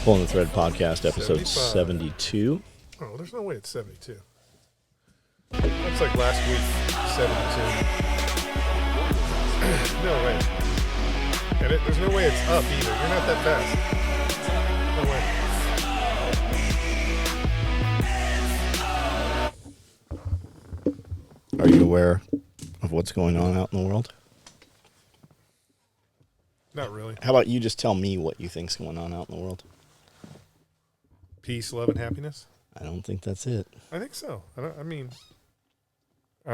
Pulling the Thread podcast, episode 75. 72. Oh, there's no way it's 72. That's like last week, 72. No way. And there's no way it's up either. You're not that fast. No way. Are you aware of what's going on out in the world? Not really. How about you just tell me what you think's going on out in the world? Peace, love, and happiness. I don't think that's it. I think so. I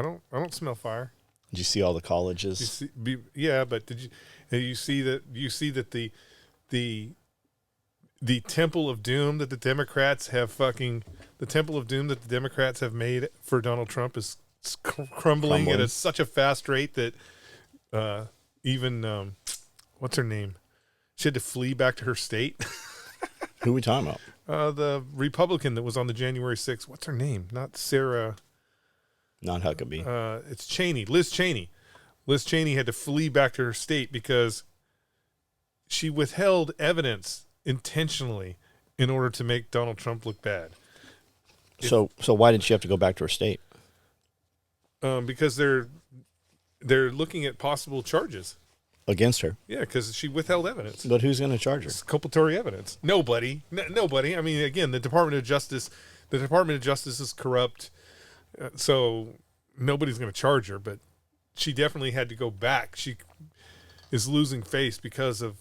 don't smell fire. Did you see all the colleges? But did you see that the temple of doom that the Democrats have made for Donald Trump is crumbling at such a fast rate that even what's her name? She had to flee back to her state. Who are we talking about? The Republican that was on the January 6th. What's her name? Not Sarah. Not Huckabee. It's Cheney. Liz Cheney. Liz Cheney had to flee back to her state because she withheld evidence intentionally in order to make Donald Trump look bad. So why did she have to go back to her state? Because they're looking at possible charges Against her? Yeah, because she withheld evidence. But who's going to charge her? It's exculpatory evidence. Nobody. Nobody. I mean, again, the Department of Justice is corrupt, so nobody's going to charge her. But she definitely had to go back. She is losing face because of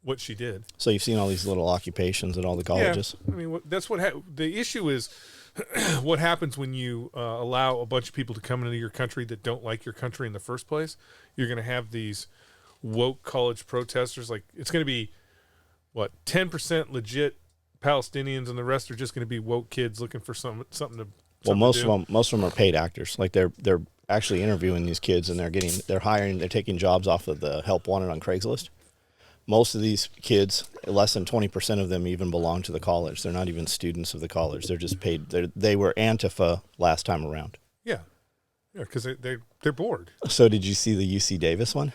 what she did. So you've seen all these little occupations at all the colleges? Yeah, I mean, that's what the issue is. What happens when you allow a bunch of people to come into your country that don't like your country in the first place? You're going to have these woke college protesters. Like, it's going to be, 10% legit Palestinians, and the rest are just going to be woke kids looking for something to. Well, most of them are paid actors. Like they're actually interviewing these kids, and they're taking jobs off of the help wanted on Craigslist. Most of these kids, less than 20% of them even belong to the college. They're not even students of the college. They're just paid. They were Antifa last time around. Yeah, because they're bored. So did you see the UC Davis one?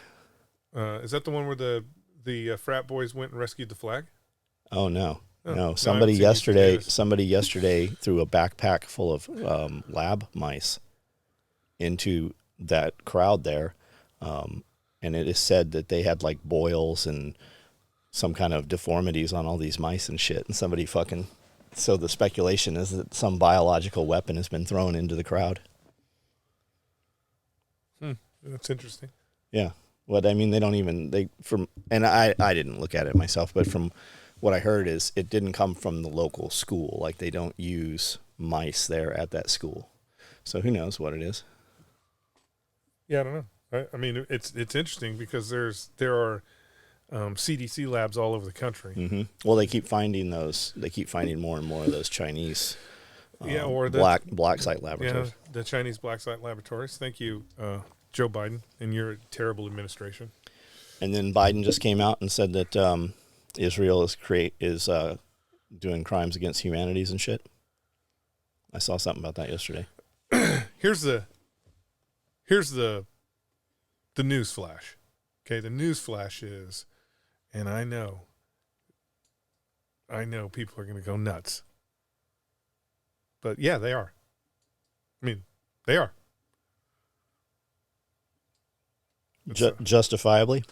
Is that the one where the frat boys went and rescued the flag? Oh no. No, somebody yesterday threw a backpack full of lab mice into that crowd there, and it is said that they had like boils and some kind of deformities on all these mice and shit. And so the speculation is that some biological weapon has been thrown into the crowd. That's interesting. Yeah. What I mean, I didn't look at it myself, but from what I heard is it didn't come from the local school. Like, they don't use mice there at that school. So who knows what it is? Yeah, I don't know. I mean, it's interesting because there are CDC labs all over the country. Mm-hmm. Well, they keep finding those. They keep finding more and more of those Chinese or black site laboratories. Yeah, the Chinese black site laboratories. Thank you, Joe Biden, and your terrible administration. And then Biden just came out and said that Israel is doing crimes against humanities and shit. I saw something about that yesterday. Here's the news flash. Okay, the news flash is, and I know people are going to go nuts. But yeah, they are. I mean, they are. Justifiably?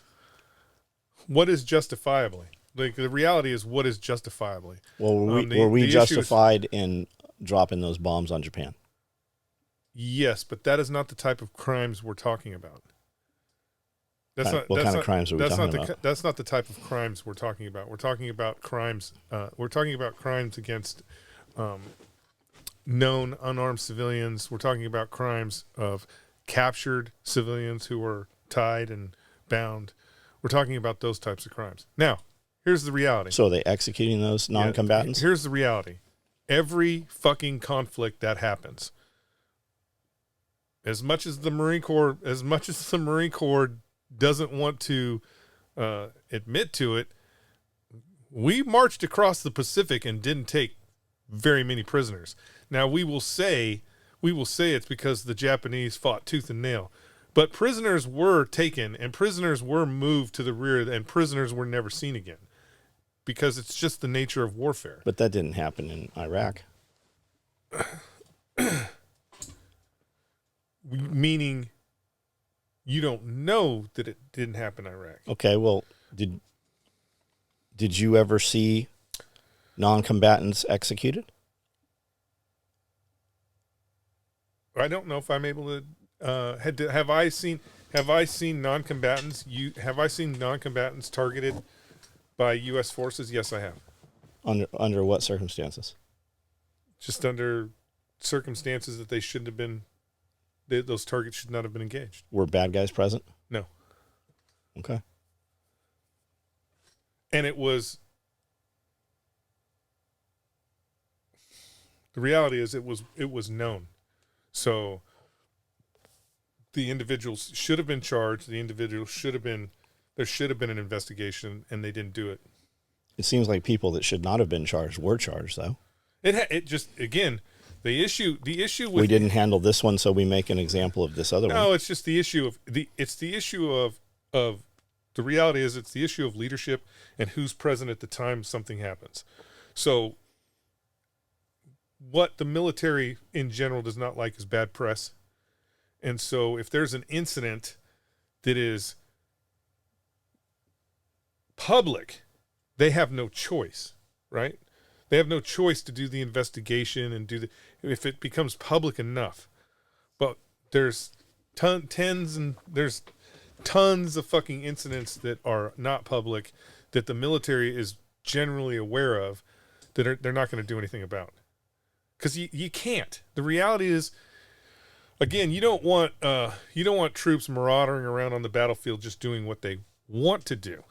What is justifiably? Like, the reality is, what is justifiably? Well, were we justified in dropping those bombs on Japan? Yes, but that is not the type of crimes we're talking about. What kind of crimes are we talking about? That's not the type of crimes we're talking about. We're talking about crimes. We're talking about crimes against known unarmed civilians. We're talking about crimes of captured civilians who were tied and bound. We're talking about those types of crimes. Now, here's the reality. So are they executing those non-combatants? Yeah, here's the reality. Every fucking conflict that happens, as much as the Marine Corps doesn't want to admit to it, we marched across the Pacific and didn't take very many prisoners. Now, we will say it's because the Japanese fought tooth and nail. But prisoners were taken, and prisoners were moved to the rear, and prisoners were never seen again. because it's just the nature of warfare. But that didn't happen in Iraq. Meaning you don't know that it didn't happen in Iraq. Okay, well, did you ever see non-combatants executed? I don't know if I'm able to. Have I seen non-combatants? Have I seen non-combatants targeted by U.S. forces? Yes, I have. Under what circumstances? Just under circumstances that they shouldn't have been. Those targets should not have been engaged. Were bad guys present? No. Okay. And it was. The reality is, it was known. So the individuals should have been charged. The individuals should have been. There should have been an investigation, and they didn't do it. It seems like people that should not have been charged were charged, though. It just, again, the issue with, we didn't handle this one, so we make an example of this other one. No, it's just the issue of the reality is, it's the issue of leadership and who's present at the time something happens. So what the military in general does not like is bad press. And so if there's an incident that is public, they have no choice, right? They have no choice to do the investigation and if it becomes public enough. But there's tons of fucking incidents that are not public that the military is generally aware of that they're not going to do anything about. Because you can't. The reality is, again, you don't want troops marauding around on the battlefield just doing what they want to do.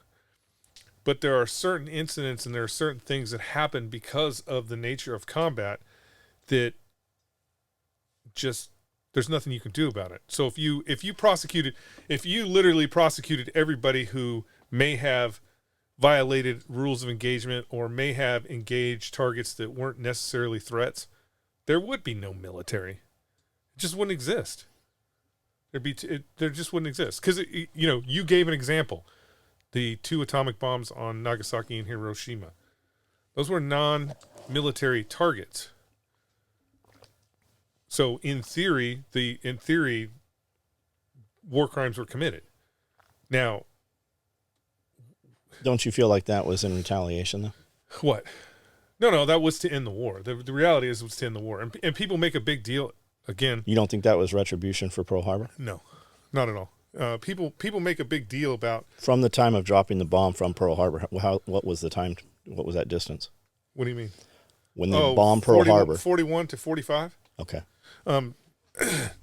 But there are certain incidents and there are certain things that happen because of the nature of combat that just there's nothing you can do about it. So if you literally prosecuted everybody who may have violated rules of engagement or may have engaged targets that weren't necessarily threats, there would be no military. It just wouldn't exist. There just wouldn't exist. Because, you gave an example. The 2 atomic bombs on Nagasaki and Hiroshima. Those were non-military targets. So in theory, war crimes were committed. Now, don't you feel like that was in retaliation, though? What? No, that was to end the war. The reality is it was to end the war. And people make a big deal, again. You don't think that was retribution for Pearl Harbor? No, not at all. People make a big deal about... From the time of dropping the bomb from Pearl Harbor, what was the time? What was that distance? What do you mean? When they bombed Pearl Harbor? 41 to 45. Okay.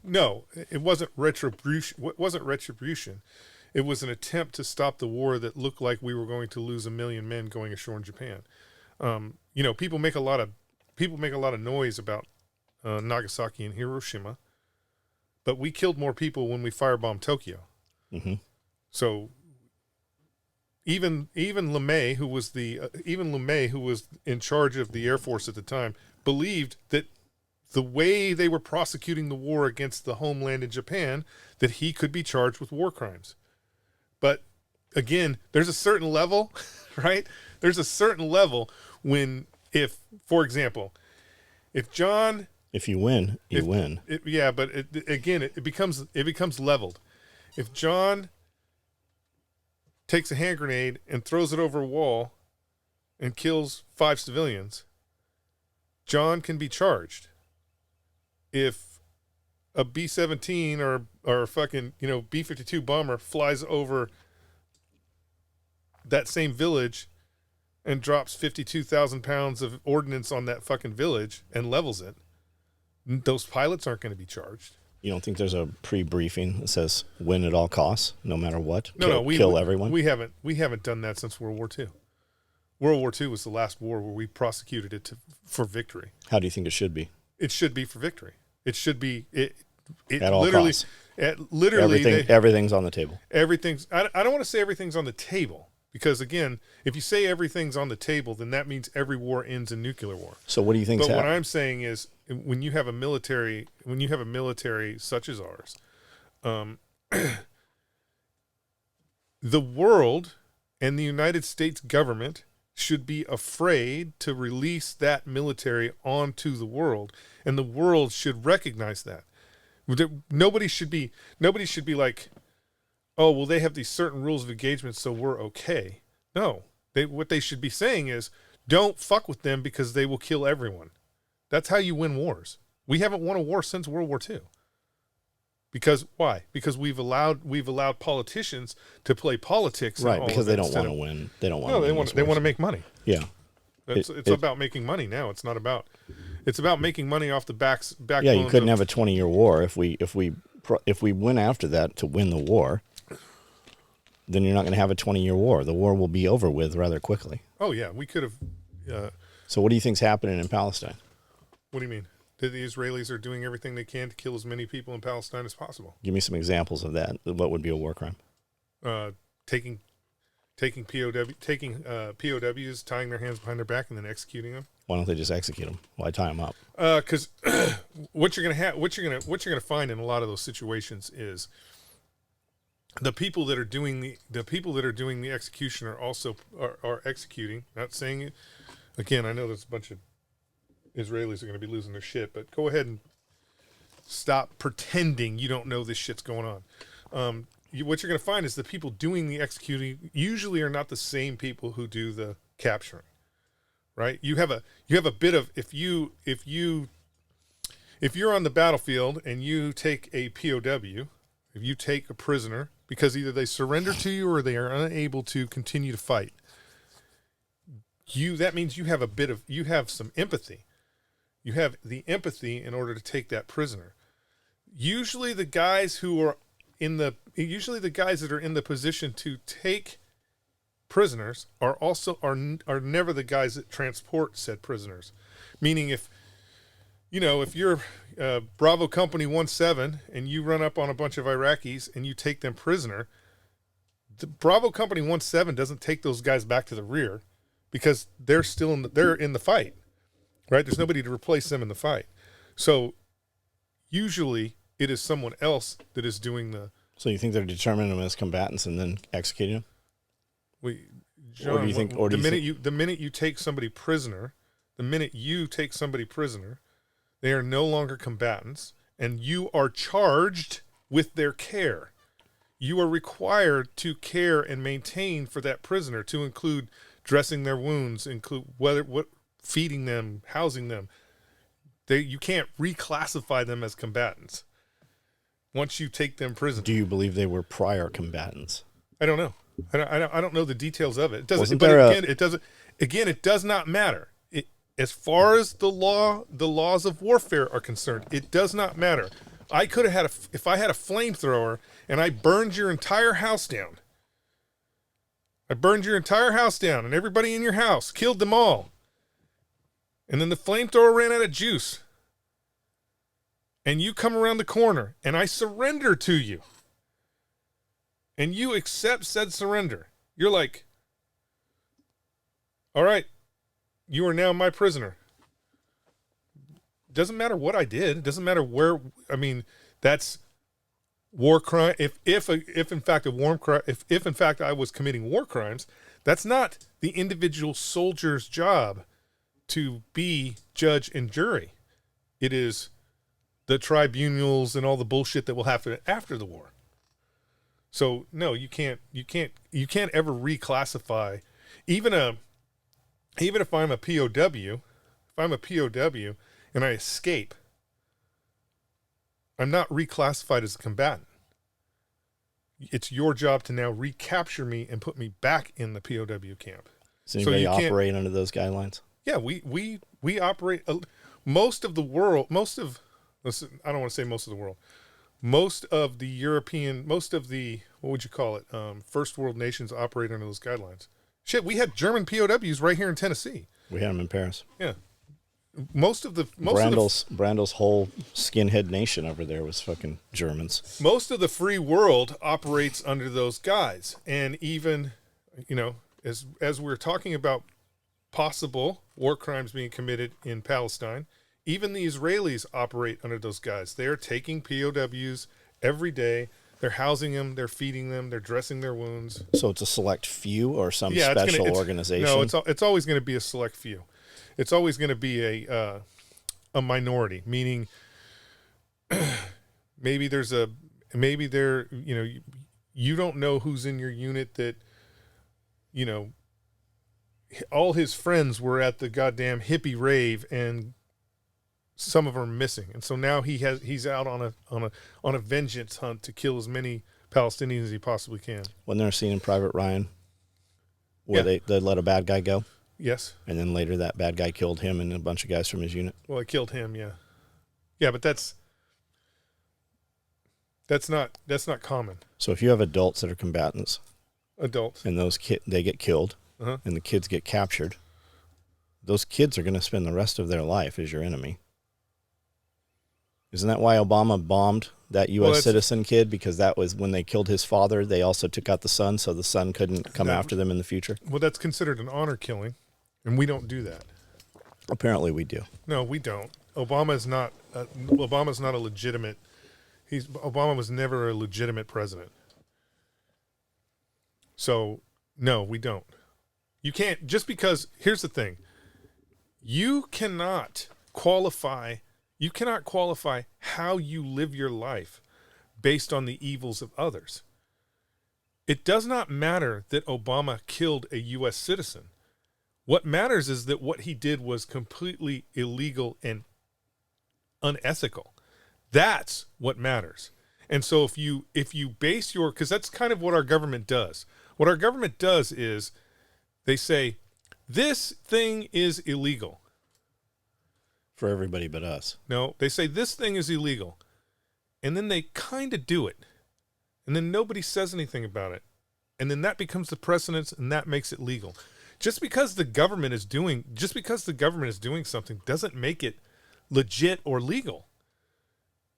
No, it wasn't retribution. It wasn't retribution. It was an attempt to stop the war that looked like we were going to lose 1 million men going ashore in Japan. People make a lot of noise about Nagasaki and Hiroshima, but we killed more people when we firebombed Tokyo. Mm-hmm. So even LeMay, who was in charge of the Air Force at the time, believed that the way they were prosecuting the war against the homeland in Japan, that he could be charged with war crimes. But again, there's a certain level, right? There's a certain level when, for example, if you win, you win. But it becomes leveled. If John takes a hand grenade and throws it over a wall and kills 5 civilians, John can be charged. If a B-17 or fucking, B-52 bomber flies over that same village and drops 52,000 pounds of ordnance on that fucking village and levels it, those pilots aren't going to be charged. You don't think there's a pre-briefing that says win at all costs, no matter what? We kill everyone? We haven't done that since World War II. World War II was the last war where we prosecuted it for victory. How do you think it should be? It should be for victory. It should be at all costs. Everything's on the table. I don't want to say everything's on the table, because again, if you say everything's on the table, then that means every war ends in nuclear war. So what do you think? But what I'm saying is, when you have a military such as ours, the world and the United States government should be afraid to release that military onto the world, and the world should recognize that. Nobody should be like, oh, well, they have these certain rules of engagement, so we're okay. No, what they should be saying is, don't fuck with them because they will kill everyone. That's how you win wars. We haven't won a war since World War II. Because why? Because we've allowed politicians to play politics, right? Because they don't want to win. They don't want. No, they want to make money. Yeah, it's about making money now. It's not about. It's about making money off the back. Yeah, you couldn't have a 20-year war if we went after that to win the war. Then you're not going to have a 20-year war. The war will be over with rather quickly. Oh yeah, we could have. So what do you think's happening in Palestine? What do you mean? The Israelis are doing everything they can to kill as many people in Palestine as possible. Give me some examples of that. What would be a war crime? Taking POWs, tying their hands behind their back, and then executing them. Why don't they just execute them? Why tie them up? Because what you're gonna find in a lot of those situations is the people that are doing the execution are also are executing. Not saying it. Again, I know there's a bunch of Israelis are going to be losing their shit, but go ahead and stop pretending you don't know this shit's going on. What you're going to find is the people doing the executing usually are not the same people who do the capturing, right? You have a bit of if you're on the battlefield and you take a POW, if you take a prisoner because either they surrender to you or they are unable to continue to fight, that means you have some empathy. You have the empathy in order to take that prisoner. Usually the guys that are in the position to take prisoners are never the guys that transport said prisoners. Meaning if you're Bravo Company 17 and you run up on a bunch of Iraqis and you take them prisoner, the Bravo Company 17 doesn't take those guys back to the rear because they're still in the fight. Right? There's nobody to replace them in the fight. So usually it is someone else that is doing the... So you think they're determining them as combatants and then executing them? John, or do you think... the minute you take somebody prisoner, they are no longer combatants, and you are charged with their care. You are required to care and maintain for that prisoner, to include dressing their wounds, feeding them, housing them. You can't reclassify them as combatants once you take them prisoner. Do you believe they were prior combatants? I don't know. I don't know the details of it. It doesn't. It does not matter. As far as the laws of warfare are concerned, it does not matter. I could have if I had a flamethrower and I burned your entire house down. I burned your entire house down and everybody in your house, killed them all. And then the flamethrower ran out of juice. And you come around the corner and I surrender to you. And you accept said surrender. You're like, all right, you are now my prisoner. Doesn't matter what I did. It doesn't matter where. I mean, that's war crime. If in fact I was committing war crimes, that's not the individual soldier's job to be judge and jury. It is the tribunals and all the bullshit that will happen after the war. So no, you can't ever reclassify even if I'm a POW, and I escape, I'm not reclassified as a combatant. It's your job to now recapture me and put me back in the POW camp. Does anybody operate under those guidelines? Yeah, we operate. Most of the world, I don't want to say most of the world. Most of the what would you call it? First world nations operate under those guidelines. Shit, we had German POWs right here in Tennessee. We had them in Paris. Yeah. Brandel's whole skinhead nation over there was fucking Germans. Most of the free world operates under those guys. And even, as we're talking about possible war crimes being committed in Palestine, even the Israelis operate under those guys. They are taking POWs every day. They're housing them. They're feeding them. They're dressing their wounds. So it's a select few or some Yeah, special organization? No, it's always going to be a select few. It's always going to be a minority, meaning maybe there, you don't know who's in your unit that, all his friends were at the goddamn hippie rave and some of them are missing. And so now he's out on a vengeance hunt to kill as many Palestinians as he possibly can. Wasn't there a scene in Private Ryan where they let a bad guy go? Yes. And then later that bad guy killed him and a bunch of guys from his unit? Well, it killed him, yeah. Yeah, but that's not common. So if you have adults that are combatants, Adults, and they get killed, and the kids get captured, those kids are going to spend the rest of their life as your enemy. Isn't that why Obama bombed that U.S. citizen kid? Because that was when they killed his father. They also took out the son, so the son couldn't come after them in the future. Well, that's considered an honor killing, and we don't do that. Apparently, we do. No, we don't. Obama's not a legitimate. Obama was never a legitimate president. So, no, we don't. You can't, just because, here's the thing. You cannot qualify how you live your life based on the evils of others. It does not matter that Obama killed a U.S. citizen. What matters is that what he did was completely illegal and unethical. That's what matters. And so if you base because that's kind of what our government does. What our government does is they say, this thing is illegal. For everybody but us. No, they say this thing is illegal. And then they kind of do it. And then nobody says anything about it. And then that becomes the precedence and that makes it legal. Just because the government is doing something doesn't make it legit or legal.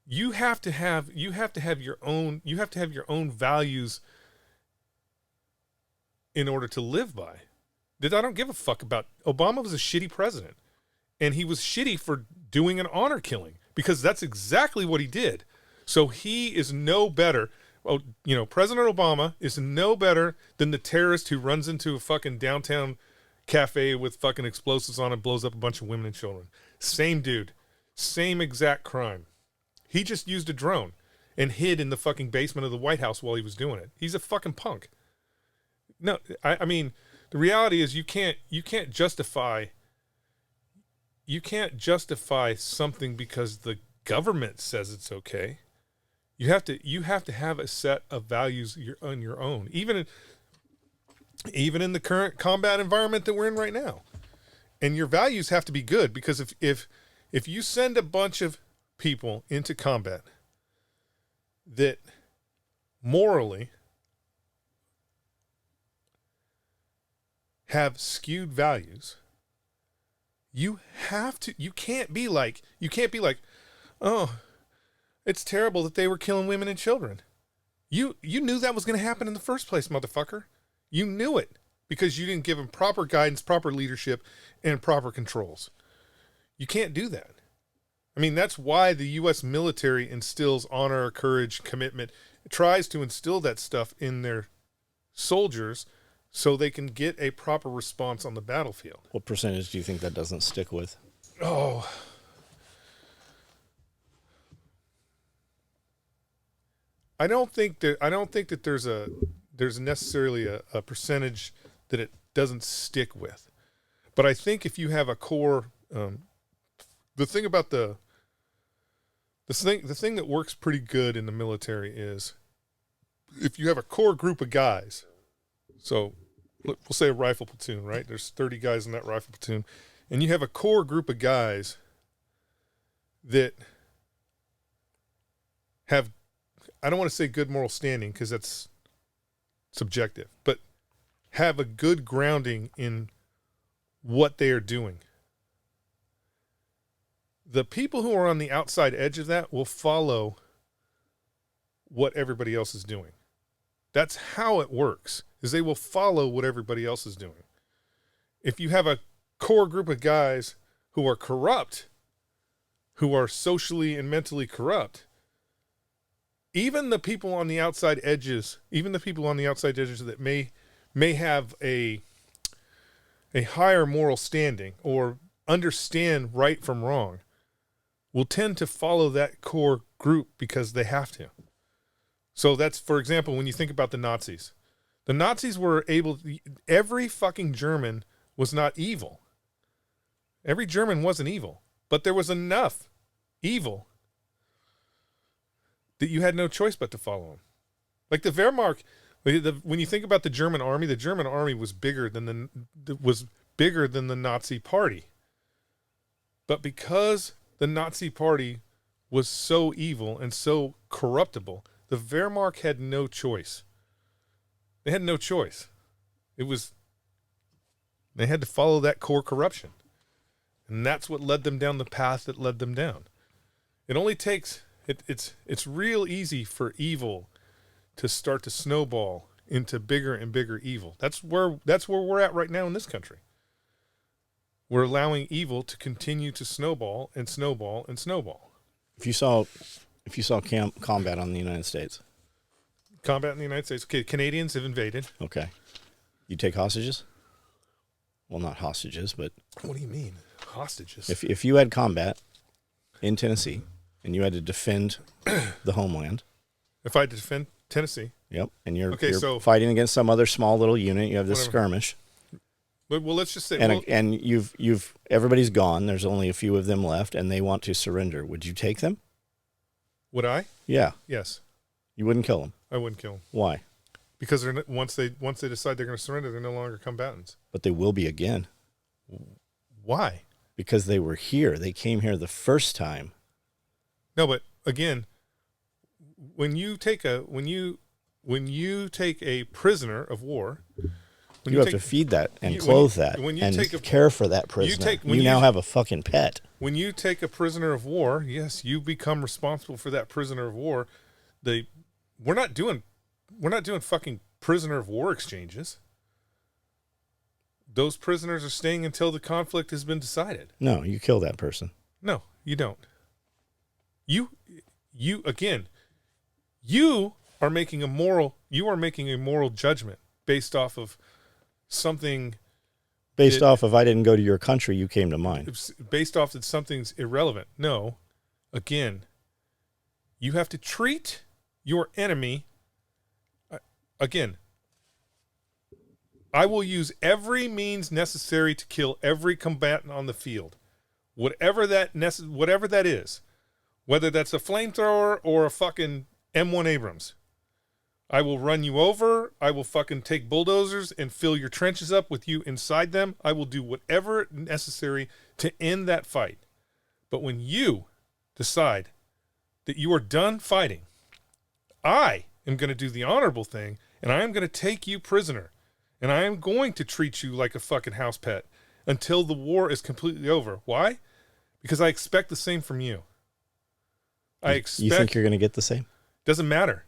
You have to have your own values in order to live by. I don't give a fuck about Obama was a shitty president, and he was shitty for doing an honor killing because that's exactly what he did. So he is no better. President Obama is no better than the terrorist who runs into a fucking downtown cafe with fucking explosives on and blows up a bunch of women and children. Same dude, same exact crime. He just used a drone and hid in the fucking basement of the White House while he was doing it. He's a fucking punk. No, I mean, the reality is you can't justify something because the government says it's okay. You have to have a set of values on your own, even in the current combat environment that we're in right now. And your values have to be good, because if you send a bunch of people into combat that morally have skewed values, you can't be like, oh, it's terrible that they were killing women and children. You knew that was going to happen in the first place, motherfucker. You knew it because you didn't give them proper guidance, proper leadership, and proper controls. You can't do that. I mean, that's why the U.S. military instills honor, courage, commitment. It tries to instill that stuff in their soldiers so they can get a proper response on the battlefield. What percentage do you think that doesn't stick with? Oh, I don't think that there's necessarily a percentage that it doesn't stick with, but I think if you have a core, the thing about the thing that works pretty good in the military is if you have a core group of guys. So we'll say a rifle platoon, right? There's 30 guys in that rifle platoon, and you have a core group of guys that have, I don't want to say good moral standing because that's subjective, but have a good grounding in what they are doing. The people who are on the outside edge of that will follow what everybody else is doing. That's how it works, is they will follow what everybody else is doing. If you have a core group of guys who are corrupt, who are socially and mentally corrupt, even the people on the outside edges, that may have a higher moral standing or understand right from wrong, will tend to follow that core group because they have to. So that's, for example, when you think about the Nazis were every fucking German was not evil. Every German wasn't evil, but there was enough evil that you had no choice but to follow them. Like the Wehrmacht, when you think about the German army was bigger than the Nazi party. But because the Nazi party was so evil and so corruptible, the Wehrmacht had no choice. They had no choice. They had to follow that core corruption. And that's what led them down the path that led them down. It only takes, it's real easy for evil to start to snowball into bigger and bigger evil. That's where we're at right now in this country. We're allowing evil to continue to snowball and snowball and snowball. If you saw combat on the United States. Combat in the United States. Okay, Canadians have invaded. Okay. You take hostages? Well, not hostages, but... What do you mean, hostages? If you had combat in Tennessee and you had to defend the homeland... If I had to defend Tennessee? Yep, and you're fighting against some other small little unit, you have this skirmish... Well, let's just say, and you've everybody's gone. There's only a few of them left, and they want to surrender. Would you take them? Would I? Yeah. Yes. You wouldn't kill them. I wouldn't kill them. Why? Because once they decide they're going to surrender, they're no longer combatants. But they will be again. Why? Because they were here. They came here the first time. No, but again, when you take a prisoner of war. You have to feed that and clothe that and care for that prisoner. You now have a fucking pet. When you take a prisoner of war, yes, you become responsible for that prisoner of war. We're not doing fucking prisoner of war exchanges. Those prisoners are staying until the conflict has been decided. No, you kill that person. No, you don't. You are making a moral judgment based off of something. Based off of I didn't go to your country, you came to mine. Based off that something's irrelevant. No. Again, you have to treat your enemy. Again, I will use every means necessary to kill every combatant on the field. Whatever that is. Whether that's a flamethrower or a fucking M1 Abrams. I will run you over. I will fucking take bulldozers and fill your trenches up with you inside them. I will do whatever necessary to end that fight. But when you decide that you are done fighting, I am going to do the honorable thing, and I am going to take you prisoner, and I am going to treat you like a fucking house pet until the war is completely over. Why? Because I expect the same from you. You think you're going to get the same? Doesn't matter.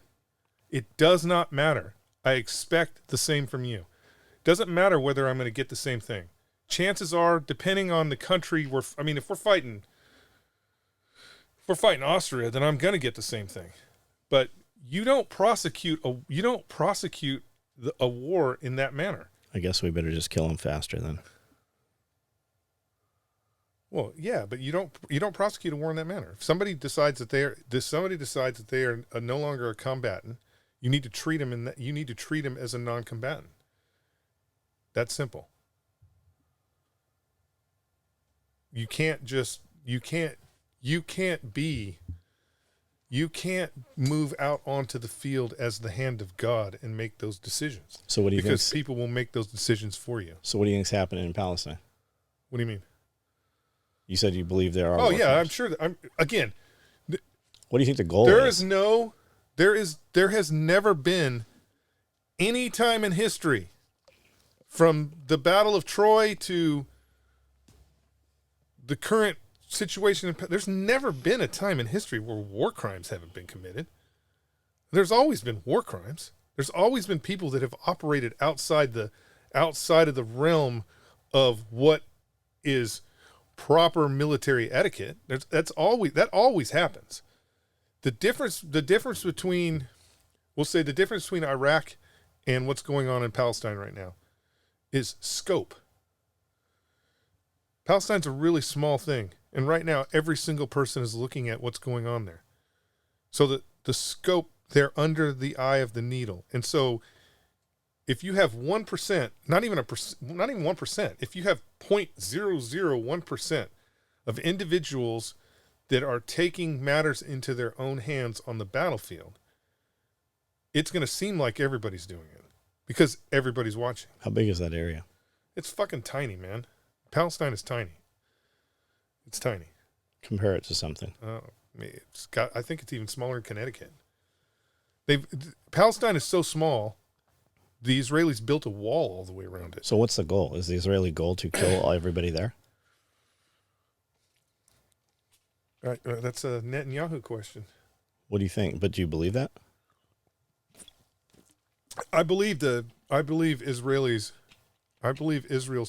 It does not matter. I expect the same from you. Doesn't matter whether I'm going to get the same thing. Chances are, depending on the country, if we're fighting Austria, then I'm going to get the same thing. But you don't prosecute a war in that manner. I guess we better just kill them faster then. Well, yeah, but you don't prosecute a war in that manner. If somebody decides that they are no longer a combatant, you need to treat them as a non-combatant. That's simple. You can't move out onto the field as the hand of God and make those decisions. So what do you think? Because people will make those decisions for you. So what do you think's happening in Palestine? What do you mean? You said you believe there are. Oh yeah, I'm sure. Again. What do you think the goal is? There has never been any time in history, from the Battle of Troy to the current situation. There's never been a time in history where war crimes haven't been committed. There's always been war crimes. There's always been people that have operated outside of the realm of what is proper military etiquette. That always happens. The difference between, we'll say the difference between Iraq and what's going on in Palestine right now is scope. Palestine's a really small thing. And right now, every single person is looking at what's going on there. So that the scope, they're under the eye of the needle. And so if you have 1%, not even 1%, if you have 0.001% of individuals that are taking matters into their own hands on the battlefield, it's going to seem like everybody's doing it because everybody's watching. How big is that area? It's fucking tiny, man. Palestine is tiny. It's tiny. Compare it to something. I think it's even smaller in Connecticut. Palestine is so small, the Israelis built a wall all the way around it. So what's the goal? Is the Israeli goal to kill everybody there? That's a Netanyahu question. What do you think? But do you believe that? I believe Israel's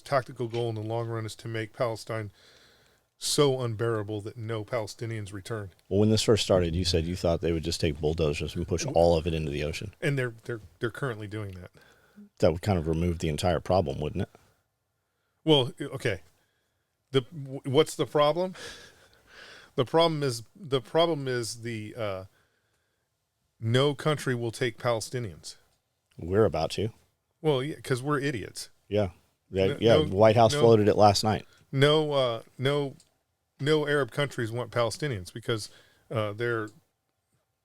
tactical goal in the long run is to make Palestine so unbearable that no Palestinians return. Well, when this first started, you said you thought they would just take bulldozers and push all of it into the ocean. And they're currently doing that. That would kind of remove the entire problem, wouldn't it? Well, okay. What's the problem? The problem is no country will take Palestinians. We're about to. Well, yeah, because we're idiots. Yeah. White House floated it last night. No Arab countries want Palestinians because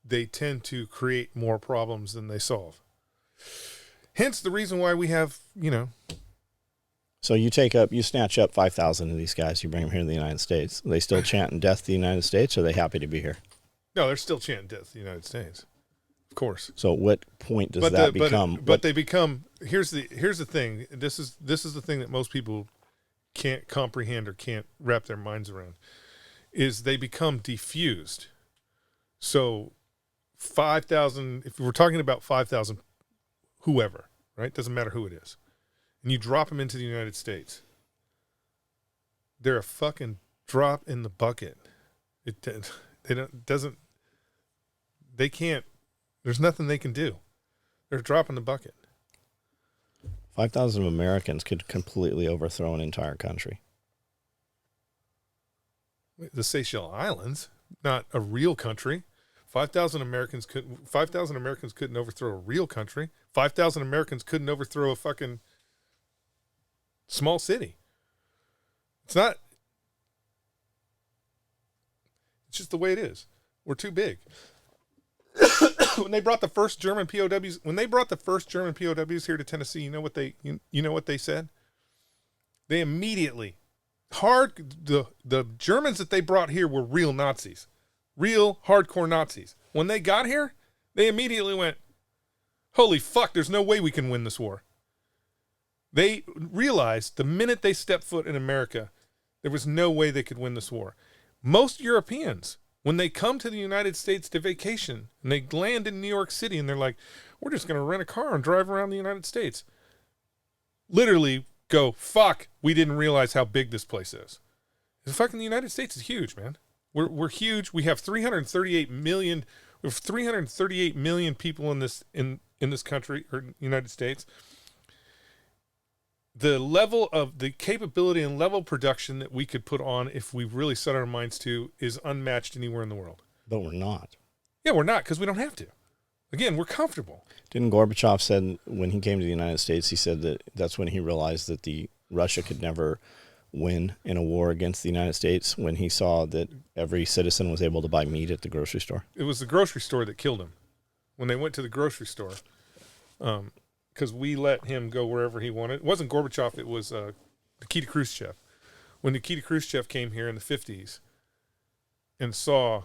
they tend to create more problems than they solve. Hence the reason why we have, So you snatch up 5,000 of these guys, you bring them here to the United States. Are they still chanting death to the United States, or are they happy to be here? No, they're still chanting death to the United States. Of course. So what point does that become? But they become, here's the thing. This is the thing that most people can't comprehend or can't wrap their minds around, is they become diffused. So 5,000, if we're talking about 5,000, whoever, right? Doesn't matter who it is. And you drop them into the United States. They're a fucking drop in the bucket. They can't, there's nothing they can do. They're a drop in the bucket. 5,000 Americans could completely overthrow an entire country. The Seychelles Islands, not a real country. 5,000 Americans couldn't overthrow a real country. 5,000 Americans couldn't overthrow a fucking small city. It's just the way it is. We're too big. When they brought the first German POWs here to Tennessee, you know what they said? They immediately the Germans that they brought here were real Nazis. Real hardcore Nazis. When they got here, they immediately went, holy fuck, there's no way we can win this war. They realized the minute they stepped foot in America, there was no way they could win this war. Most Europeans, when they come to the United States to vacation, and they land in New York City, and they're like, we're just going to rent a car and drive around the United States. Literally go, fuck, we didn't realize how big this place is. The fucking United States is huge, man. We're huge. We have 338 million. We have 338 million people in this country or United States. The level of the capability and level of production that we could put on if we really set our minds to is unmatched anywhere in the world. But we're not. Yeah, we're not, because we don't have to. Again, we're comfortable. Didn't Gorbachev said when he came to the United States, he said that that's when he realized that Russia could never win in a war against the United States, when he saw that every citizen was able to buy meat at the grocery store? It was the grocery store that killed him. When they went to the grocery store, because we let him go wherever he wanted. It wasn't Gorbachev, it was Nikita Khrushchev. When Nikita Khrushchev came here in the 50s and saw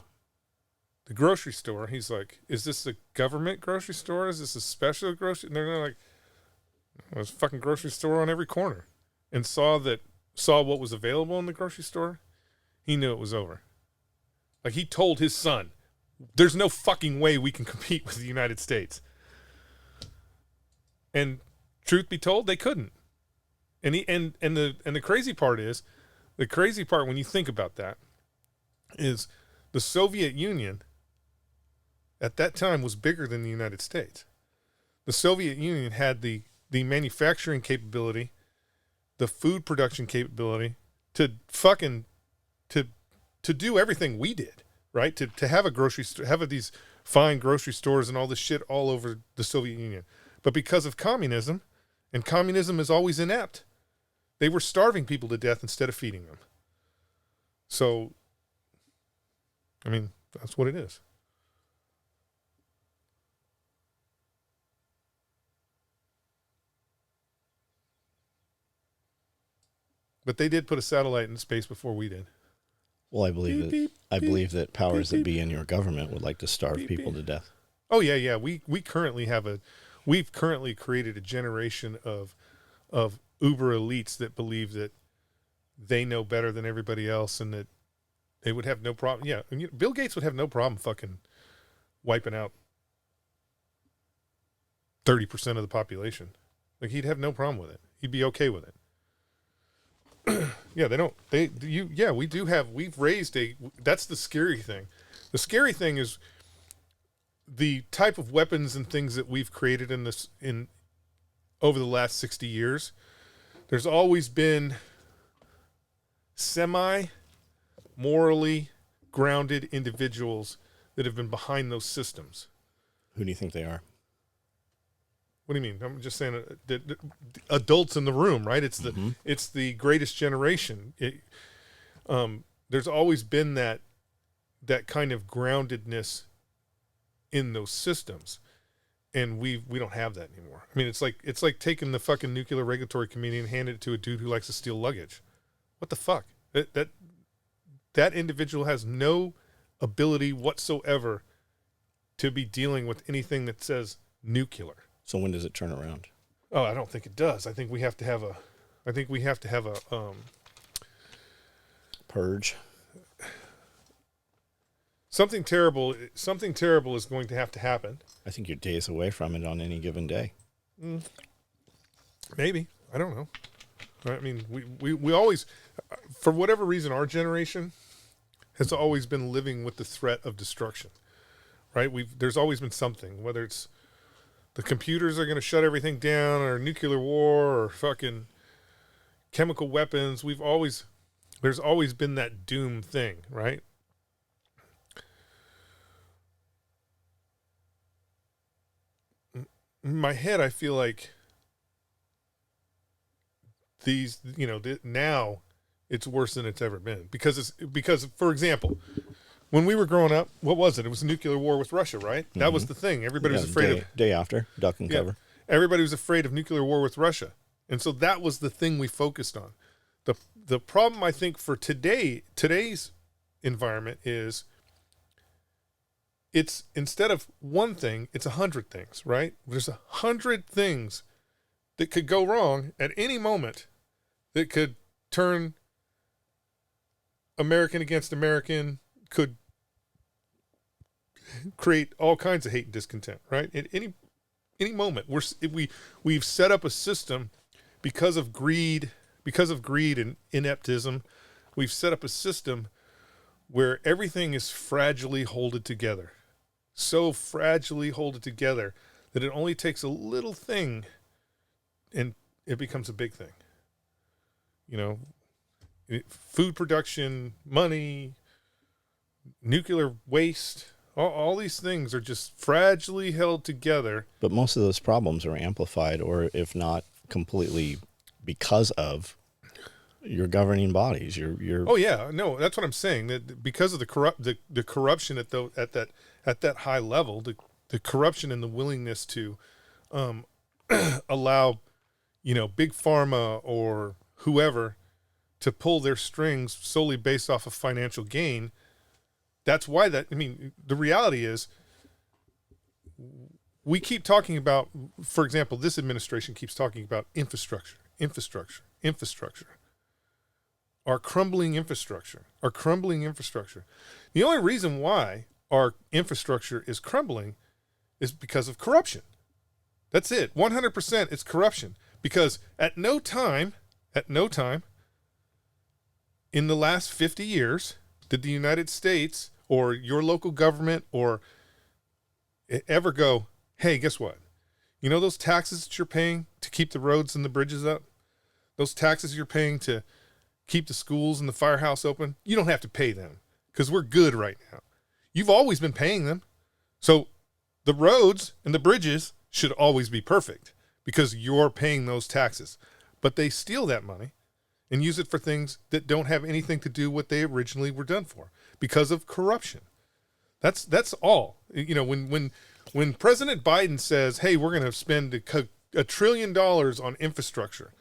the grocery store, he's like, is this a government grocery store? Is this a special grocery? And they're like, there's a fucking grocery store on every corner. And saw what was available in the grocery store, he knew it was over. Like, he told his son, there's no fucking way we can compete with the United States. And truth be told, they couldn't. And the crazy part when you think about that, is the Soviet Union at that time was bigger than the United States. The Soviet Union had the manufacturing capability, the food production capability to do everything we did, right? To have a grocery store, have these fine grocery stores and all this shit all over the Soviet Union. But because of communism, and communism is always inept, they were starving people to death instead of feeding them. So, I mean, that's what it is. But they did put a satellite in space before we did. Well, I believe that powers that be in your government would like to starve people to death. Oh yeah. We've currently created a generation of uber elites that believe that they know better than everybody else, and that they would have no problem. Yeah, Bill Gates would have no problem fucking wiping out 30% of the population. Like, he'd have no problem with it. He'd be okay with it. Yeah, we've raised that's the scary thing. The scary thing is the type of weapons and things that we've created in over the last 60 years. There's always been semi-morally grounded individuals that have been behind those systems. Who do you think they are? What do you mean? I'm just saying the adults in the room, right? It's the greatest generation. There's always been that kind of groundedness in those systems, and we don't have that anymore. I mean, it's like taking the fucking Nuclear Regulatory Committee and handing it to a dude who likes to steal luggage. What the fuck? That individual has no ability whatsoever to be dealing with anything that says nuclear. So when does it turn around? Oh, I don't think it does. I think we have to have a purge. Something terrible is going to have to happen. I think you're days away from it on any given day. Maybe. I don't know. I mean, we always, for whatever reason, our generation has always been living with the threat of destruction, right? There's always been something, whether it's the computers are going to shut everything down, or nuclear war, or fucking chemical weapons. There's always been that doom thing, right? In my head, I feel like these, now it's worse than it's ever been, because for example, when we were growing up, what was it? It was a nuclear war with Russia, right? Mm-hmm. That was the thing. Everybody was afraid of. Day after, duck and cover. Everybody was afraid of nuclear war with Russia. And so that was the thing we focused on. The problem, I think, for today's environment is it's, instead of one thing, it's 100 things, right? There's 100 things that could go wrong at any moment that could turn American against American, could create all kinds of hate and discontent, right? At any moment, we've set up a system because of greed and ineptism. We've set up a system where everything is fragilely holded together, so fragilely holded together that it only takes a little thing, and it becomes a big thing. Food production, money, nuclear waste. All these things are just fragilely held together. But most of those problems are amplified, or if not completely, because of your governing bodies. Your Oh yeah, no, that's what I'm saying. That because of the corruption at that high level, the corruption and the willingness to allow, big pharma or whoever to pull their strings solely based off of financial gain. That's why the reality is, we keep talking about, for example, this administration keeps talking about infrastructure. Our crumbling infrastructure. The only reason why our infrastructure is crumbling is because of corruption. That's it. 100% it's corruption. Because at no time in the last 50 years did the United States or your local government or ever go, hey, guess what? You know those taxes that you're paying to keep the roads and the bridges up? Those taxes you're paying to keep the schools and the firehouse open? You don't have to pay them because we're good right now. You've always been paying them. So the roads and the bridges should always be perfect because you're paying those taxes. But they steal that money and use it for things that don't have anything to do with what they originally were done for because of corruption. That's all. You know, when President Biden says, hey, we're going to spend $1 trillion on infrastructure,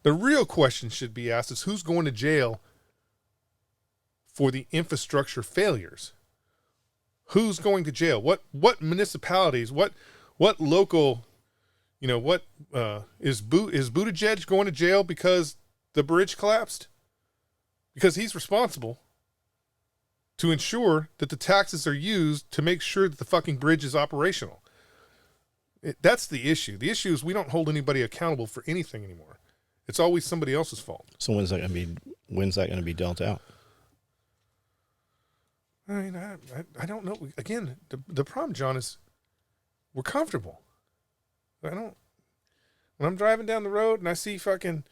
the real question should be asked is who's going to jail for the infrastructure failures? Who's going to jail? What municipalities, what local, you know, what is Buttigieg going to jail because the bridge collapsed? Because he's responsible to ensure that the taxes are used to make sure that the fucking bridge is operational. That's the issue. The issue is we don't hold anybody accountable for anything anymore. It's always somebody else's fault. So when's that going to be dealt out? I mean, I don't know. Again, the problem, John, is we're comfortable. When I'm driving down the road and I see fucking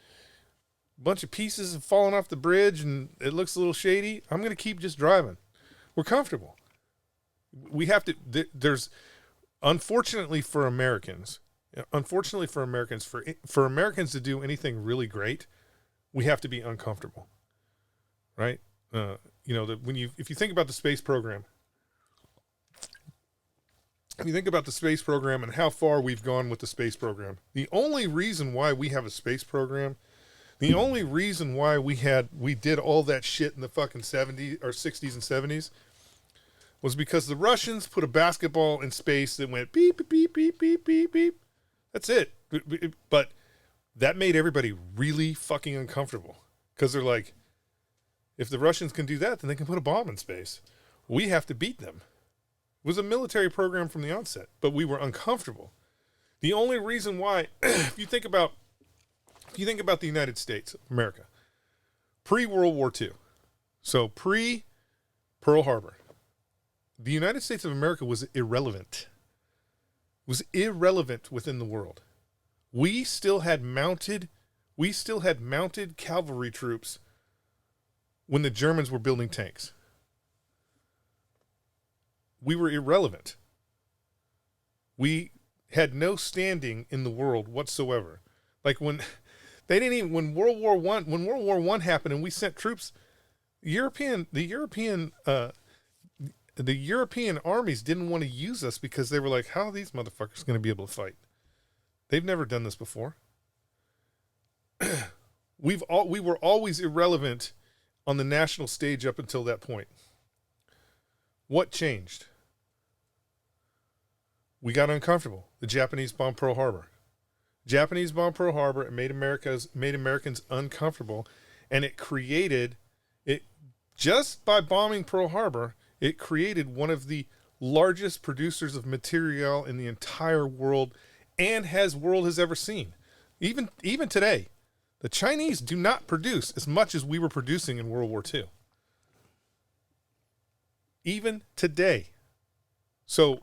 bunch of pieces falling off the bridge and it looks a little shady, I'm going to keep just driving. We're comfortable. We have to, there's, unfortunately for Americans, for Americans to do anything really great, we have to be uncomfortable, right? You know, if you think about the space program, and how far we've gone with the space program, the only reason why we have a space program, the only reason why we did all that shit in the fucking 70s or 60s and 70s was because the Russians put a basketball in space that went beep, beep, beep, beep, beep, beep. That's it. But that made everybody really fucking uncomfortable because they're like, if the Russians can do that, then they can put a bomb in space. We have to beat them. It was a military program from the onset, but we were uncomfortable. The only reason why, if you think about the United States of America, pre-World War II, so pre-Pearl Harbor, the United States of America was irrelevant. It was irrelevant within the world. We still had mounted cavalry troops when the Germans were building tanks. We were irrelevant. We had no standing in the world whatsoever. Like when World War I happened and we sent troops, the European armies didn't want to use us because they were like, how are these motherfuckers going to be able to fight? They've never done this before. We were always irrelevant on the national stage up until that point. What changed? We got uncomfortable. The Japanese bombed Pearl Harbor. It made Americans uncomfortable, and it just by bombing Pearl Harbor, it created one of the largest producers of material in the entire world and world has ever seen. Even today, the Chinese do not produce as much as we were producing in World War II. Even today. So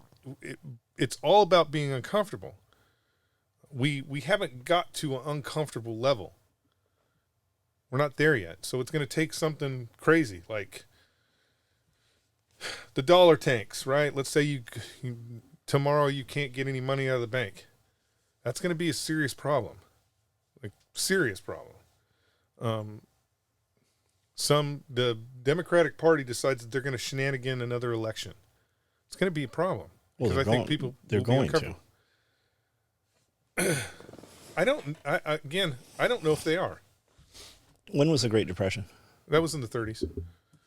it's all about being uncomfortable. We haven't got to an uncomfortable level. We're not there yet. So it's going to take something crazy like the dollar tanks, right? Let's say tomorrow you can't get any money out of the bank. That's going to be a serious problem. Like serious problem. The Democratic Party decides that they're going to shenanigan another election. It's going to be a problem. Well, because I think people they're going to. I don't know if they are. When was the Great Depression? That was in the 30s.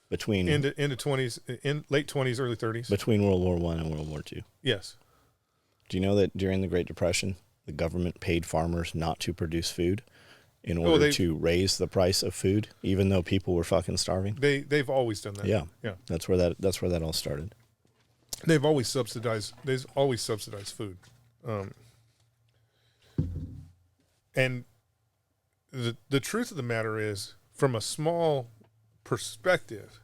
Between into 20s, in late 20s, early 30s. Between World War I and World War II. Yes. Do you know that during the Great Depression, the government paid farmers not to produce food in order to raise the price of food, even though people were fucking starving? They've always done that. Yeah. Yeah. That's where that all started. They've always subsidized food. And the truth of the matter is, from a small perspective,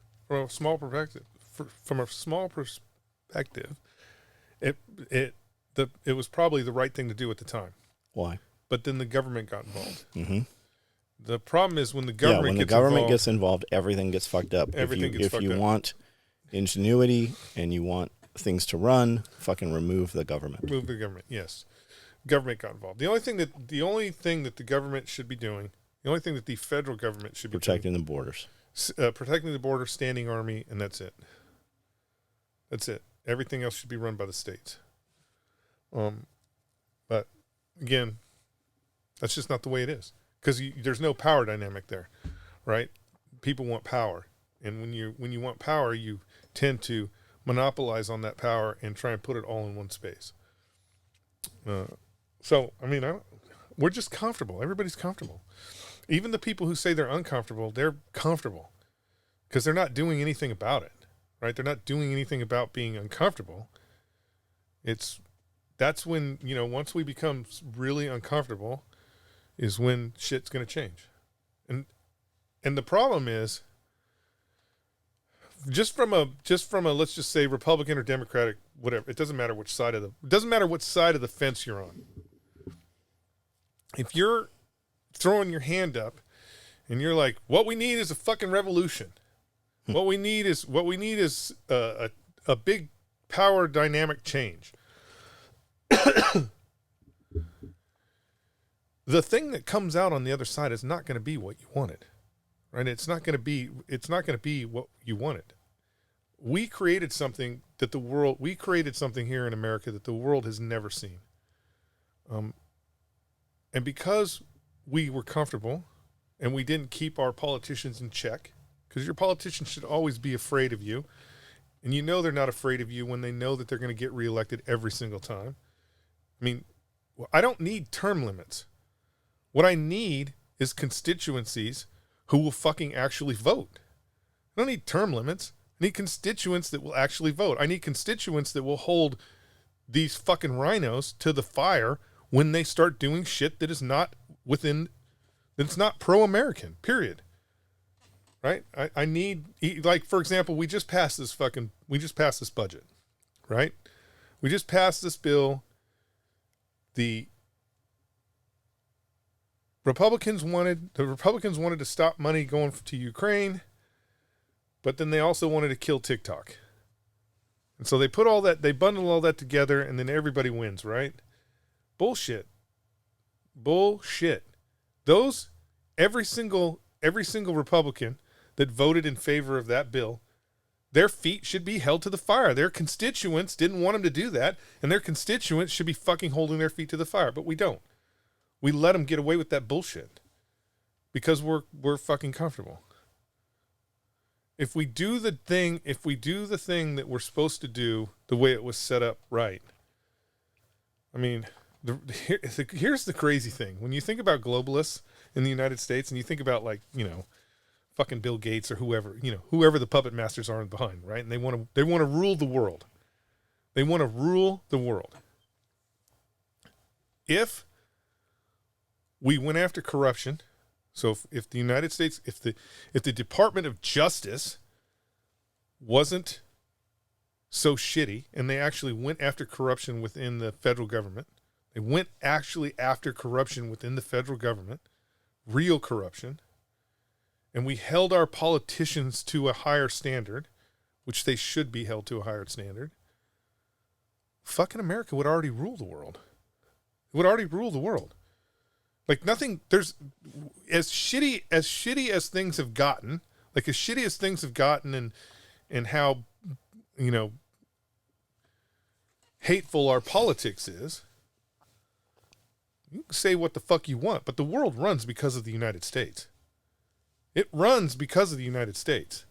It was probably the right thing to do at the time. Why? But then the government got involved. Mm-hmm. The problem is when the government gets involved, everything gets fucked up. If you want ingenuity and you want things to run, fucking remove the government. Remove the government. Yes, government got involved. The only thing that the government should be doing, the only thing that the federal government should be protecting the borders, protecting the border, standing army, and that's it. That's it. Everything else should be run by the states. But again, that's just not the way it is. Because there's no power dynamic there, right? People want power, and when you want power, you tend to monopolize on that power and try and put it all in one space. So I mean, we're just comfortable. Everybody's comfortable. Even the people who say they're uncomfortable, they're comfortable because they're not doing anything about it, right? They're not doing anything about being uncomfortable. That's when, once we become really uncomfortable, is when shit's going to change. And the problem is just from a let's just say Republican or Democratic, whatever, it doesn't matter which side of the fence you're on. If you're throwing your hand up and you're like, what we need is a fucking revolution. What we need is a big power dynamic change. The thing that comes out on the other side is not going to be what you wanted, right? It's not going to be what you wanted. We created something here in America that the world has never seen. And because we were comfortable and we didn't keep our politicians in check, because your politicians should always be afraid of you. And they're not afraid of you when they know that they're going to get reelected every single time. I mean, I don't need term limits. What I need is constituencies who will fucking actually vote. I don't need term limits. I need constituents that will actually vote. I need constituents that will hold these fucking rhinos to the fire when they start doing shit that is not that's not pro-American, period. Right? I need, like, for example, we just passed this budget, right? We just passed this bill. The Republicans wanted to stop money going to Ukraine, but then they also wanted to kill TikTok. And so they bundle all that together, and then everybody wins, right? Bullshit. Every single Republican that voted in favor of that bill, their feet should be held to the fire. Their constituents didn't want them to do that, and their constituents should be fucking holding their feet to the fire, but we don't. We let them get away with that bullshit because we're fucking comfortable. If we do the thing that we're supposed to do the way it was set up right. I mean, here's the crazy thing. When you think about globalists in the United States and you think about, like, fucking Bill Gates or whoever the puppet masters are behind, right? And they want to rule the world. They want to rule the world. If we went after corruption, so if the United States, if the Department of Justice wasn't so shitty and they actually went after corruption within the federal government, they went actually after corruption within the federal government, real corruption, and we held our politicians to a higher standard, which they should be held to a higher standard, fucking America would already rule the world. It would already rule the world. Like, nothing, there's, as shitty as things have gotten, and how, hateful our politics is, you can say what the fuck you want, but the world runs because of the United States. It runs because of the United States.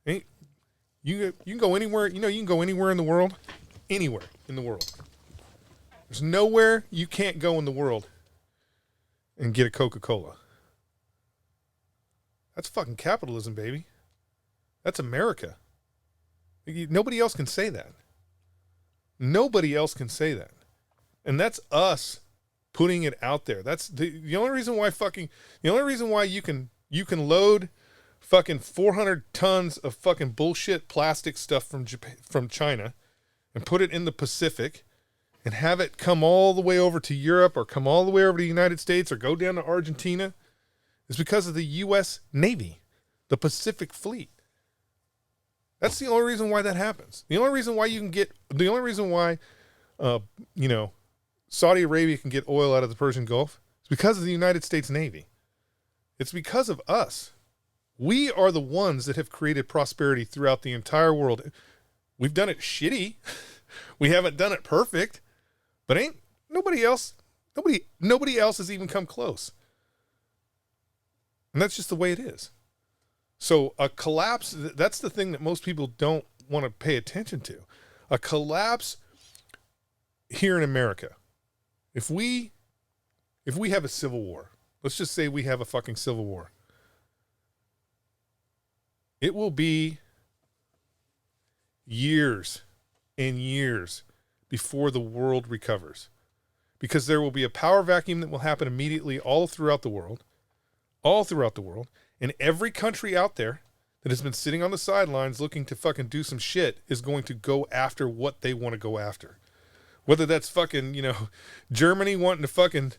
You can go anywhere, you can go anywhere in the world. Anywhere in the world. There's nowhere you can't go in the world and get a Coca-Cola. That's fucking capitalism, baby. That's America. Nobody else can say that. Nobody else can say that. And that's us putting it out there. That's the only reason why you can load fucking 400 tons of fucking bullshit plastic stuff from China and put it in the Pacific and have it come all the way over to Europe or come all the way over to the United States or go down to Argentina is because of the U.S. Navy, the Pacific Fleet. That's the only reason why that happens. The only reason why Saudi Arabia can get oil out of the Persian Gulf is because of the United States Navy. It's because of us. We are the ones that have created prosperity throughout the entire world. We've done it shitty. We haven't done it perfect, but nobody else has even come close. And that's just the way it is. So a collapse, that's the thing that most people don't want to pay attention to. A collapse here in America. If we have a civil war, let's just say we have a fucking civil war. It will be years and years before the world recovers, because there will be a power vacuum that will happen immediately all throughout the world, and every country out there that has been sitting on the sidelines looking to fucking do some shit is going to go after what they want to go after. Whether that's fucking, Germany wanting to fucking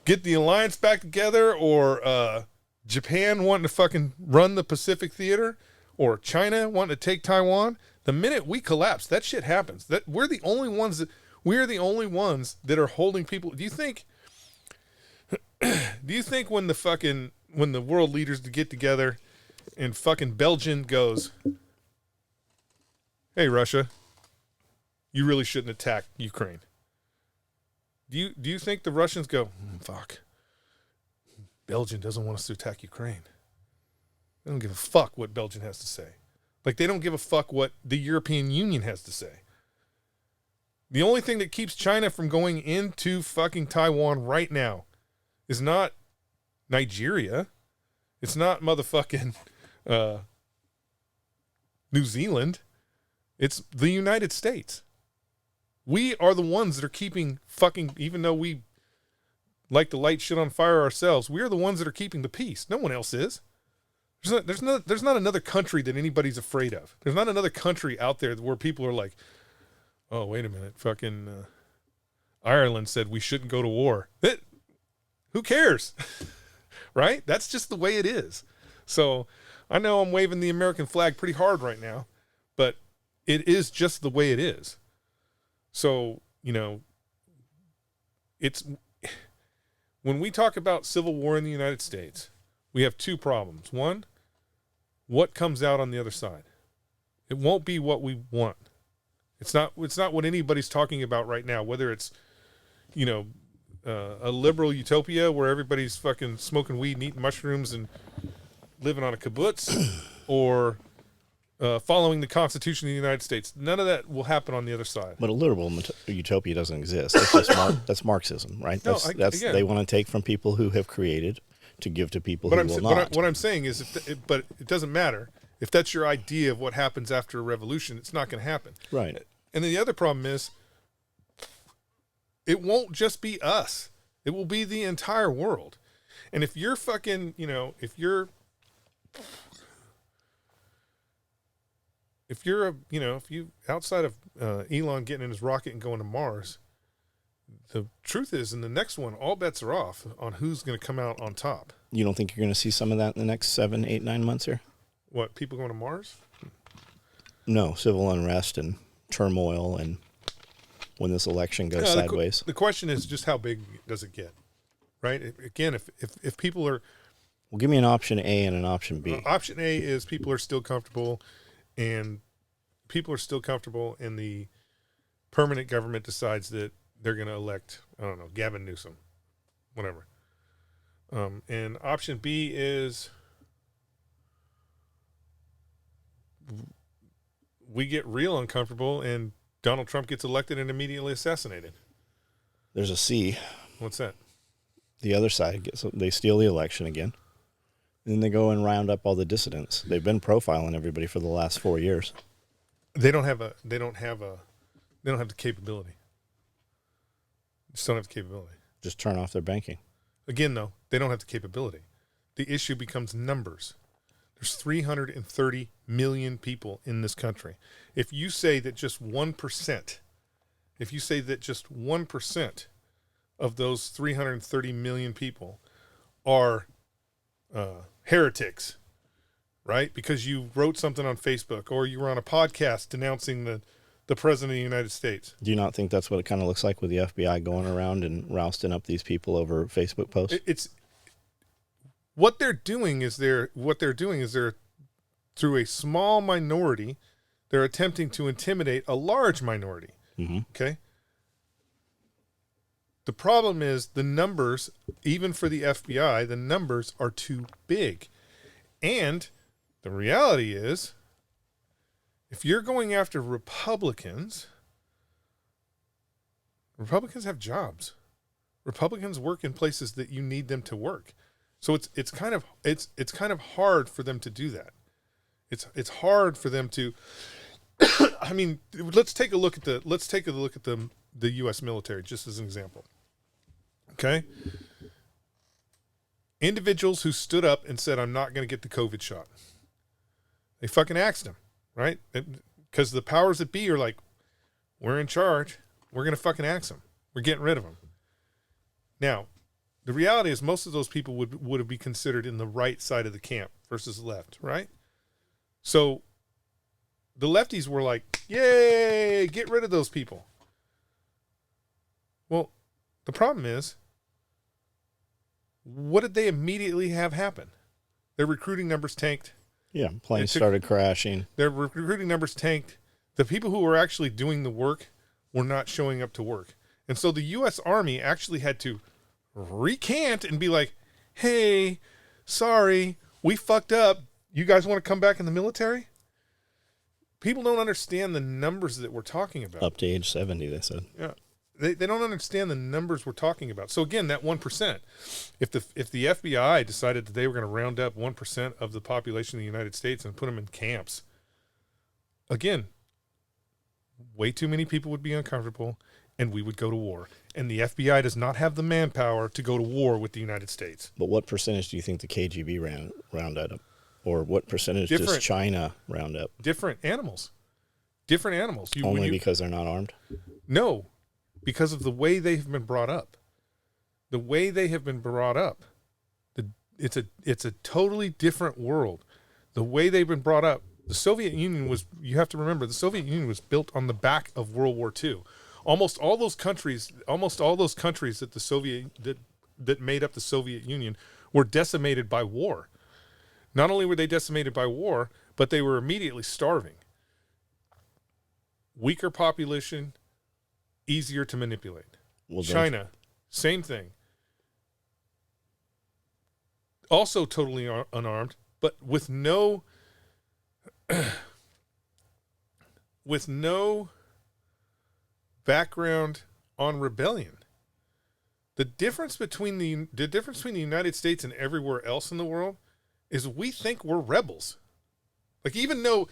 get the alliance back together, or Japan wanting to fucking run the Pacific Theater, or China wanting to take Taiwan. The minute we collapse, that shit happens. That we're the only ones that are holding people. Do you think when the world leaders get together and fucking Belgium goes, "Hey Russia, you really shouldn't attack Ukraine." Do you think the Russians go, "Fuck, Belgium doesn't want us to attack Ukraine"? They don't give a fuck what Belgium has to say. Like, they don't give a fuck what the European Union has to say. The only thing that keeps China from going into fucking Taiwan right now is not Nigeria. It's not motherfucking New Zealand. It's the United States. We are the ones that are keeping fucking, even though we like to light shit on fire ourselves, we are the ones that are keeping the peace. No one else is. There's not another country that anybody's afraid of. There's not another country out there where people are like, "Oh, wait a minute, fucking Ireland said we shouldn't go to war." Who cares? Right? That's just the way it is. So I know I'm waving the American flag pretty hard right now, but it is just the way it is. So, it's when we talk about civil war in the United States, we have two problems. One, what comes out on the other side? It won't be what we want. It's not what anybody's talking about right now, whether it's, a liberal utopia where everybody's fucking smoking weed and eating mushrooms and living on a kibbutz, or following the Constitution of the United States. None of that will happen on the other side. But a liberal utopia doesn't exist. That's just that's Marxism, right? That's they want to take from people who have created to give to people who will not. What I'm saying is, but it doesn't matter. If that's your idea of what happens after a revolution, it's not going to happen. Right. And then the other problem is, it won't just be us. It will be the entire world. And if you're fucking, if you outside of Elon getting in his rocket and going to Mars, the truth is, in the next one, all bets are off on who's going to come out on top. You don't think you're going to see some of that in the next 7, 8, 9 months here? What, people going to Mars? No, civil unrest and turmoil, and when this election goes sideways. The question is just how big does it get, right? Again, if people are... Well, give me an option A and an option B. Option A is people are still comfortable, and the permanent government decides that they're going to elect, I don't know, Gavin Newsom, whatever. And option B is we get real uncomfortable and Donald Trump gets elected and immediately assassinated. There's a C. What's that? The other side they steal the election again. And then they go and round up all the dissidents. They've been profiling everybody for the last 4 years. They don't have the capability. Just don't have the capability. Just turn off their banking. Again, though, they don't have the capability. The issue becomes numbers. There's 330 million people in this country. If you say that just 1%, of those 330 million people are heretics, right? Because you wrote something on Facebook or you were on a podcast denouncing the president of the United States. Do you not think that's what it kind of looks like with the FBI going around and rousting up these people over Facebook posts? It's what they're doing is they're through a small minority, they're attempting to intimidate a large minority. Mm-hmm. Okay. The problem is the numbers, even for the FBI, the numbers are too big. And the reality is, if you're going after Republicans have jobs. Republicans work in places that you need them to work. So it's kind of hard for them to do that. It's hard for them to I mean, let's take a look at the US military just as an example. Okay? Individuals who stood up and said, I'm not going to get the COVID shot. They fucking axed them, right? Because the powers that be are like, we're in charge. We're going to fucking axe them. We're getting rid of them. Now, the reality is most of those people would be considered in the right side of the camp versus the left, right? So the lefties were like, yay, get rid of those people. Well, the problem is, what did they immediately have happen? Their recruiting numbers tanked. Yeah, planes started crashing. Their recruiting numbers tanked. The people who were actually doing the work were not showing up to work. And so the U.S. Army actually had to recant and be like, hey, sorry, we fucked up. You guys want to come back in the military? People don't understand the numbers that we're talking about. Up to age 70, they said. Yeah. They don't understand the numbers we're talking about. So again, that 1%, if the FBI decided that they were going to round up 1% of the population of the United States and put them in camps, again, way too many people would be uncomfortable and we would go to war. And the FBI does not have the manpower to go to war with the United States. But what percentage do you think the KGB round up? Or what percentage does China round up? Different animals. Only because they're not armed? No. Because of the way they've been brought up. The way they have been brought up. It's a totally different world. The way they've been brought up. The Soviet Union was, you have to remember, the Soviet Union was built on the back of World War II. Almost all those countries that the Soviet that made up the Soviet Union were decimated by war. Not only were they decimated by war, but they were immediately starving. Weaker population, easier to manipulate. Well, China, same thing. Also totally unarmed, but with no background on rebellion. The difference between the United States and everywhere else in the world is we think we're rebels. Like even though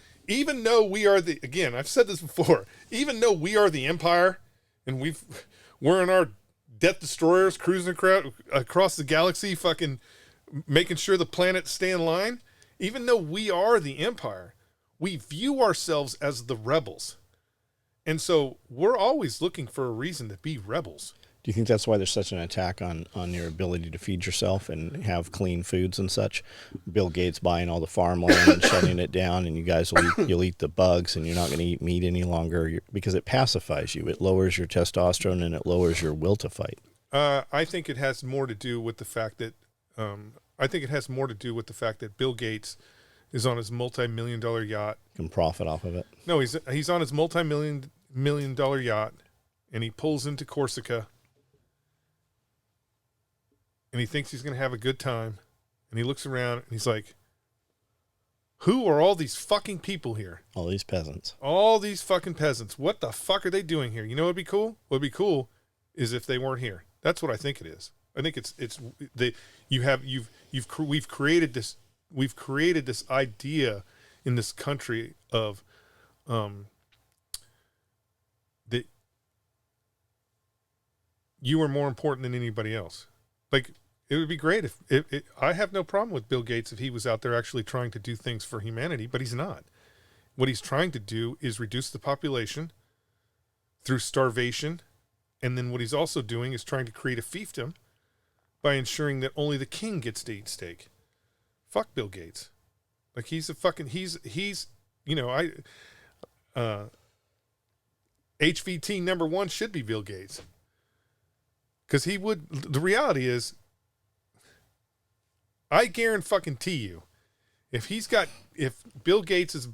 we are the, again, I've said this before, even though we are the empire and we're in our Death Destroyers cruising across the galaxy fucking making sure the planets stay in line, even though we are the empire, we view ourselves as the rebels. And so we're always looking for a reason to be rebels. Do you think that's why there's such an attack on your ability to feed yourself and have clean foods and such? Bill Gates buying all the farmland and shutting it down, and you guys you'll eat the bugs, and you're not going to eat meat any longer because it pacifies you. It lowers your testosterone and it lowers your will to fight. I think it has more to do with the fact that Bill Gates is on his multi-million-dollar yacht. Can profit off of it. No, he's on his multi-million-dollar yacht, and he pulls into Corsica. And he thinks he's going to have a good time. And he looks around and he's like, who are all these fucking people here? All these peasants. All these fucking peasants. What the fuck are they doing here? You know what would be cool? What would be cool is if they weren't here. That's what I think it is. I think we've created this idea in this country of that you are more important than anybody else. Like, It would be great if I have no problem with Bill Gates if he was out there actually trying to do things for humanity, but he's not. What he's trying to do is reduce the population through starvation, and then what he's also doing is trying to create a fiefdom by ensuring that only the king gets to eat steak. Fuck Bill Gates. Like he's HVT number one should be Bill Gates. Because the reality is, I guarantee you, if Bill Gates's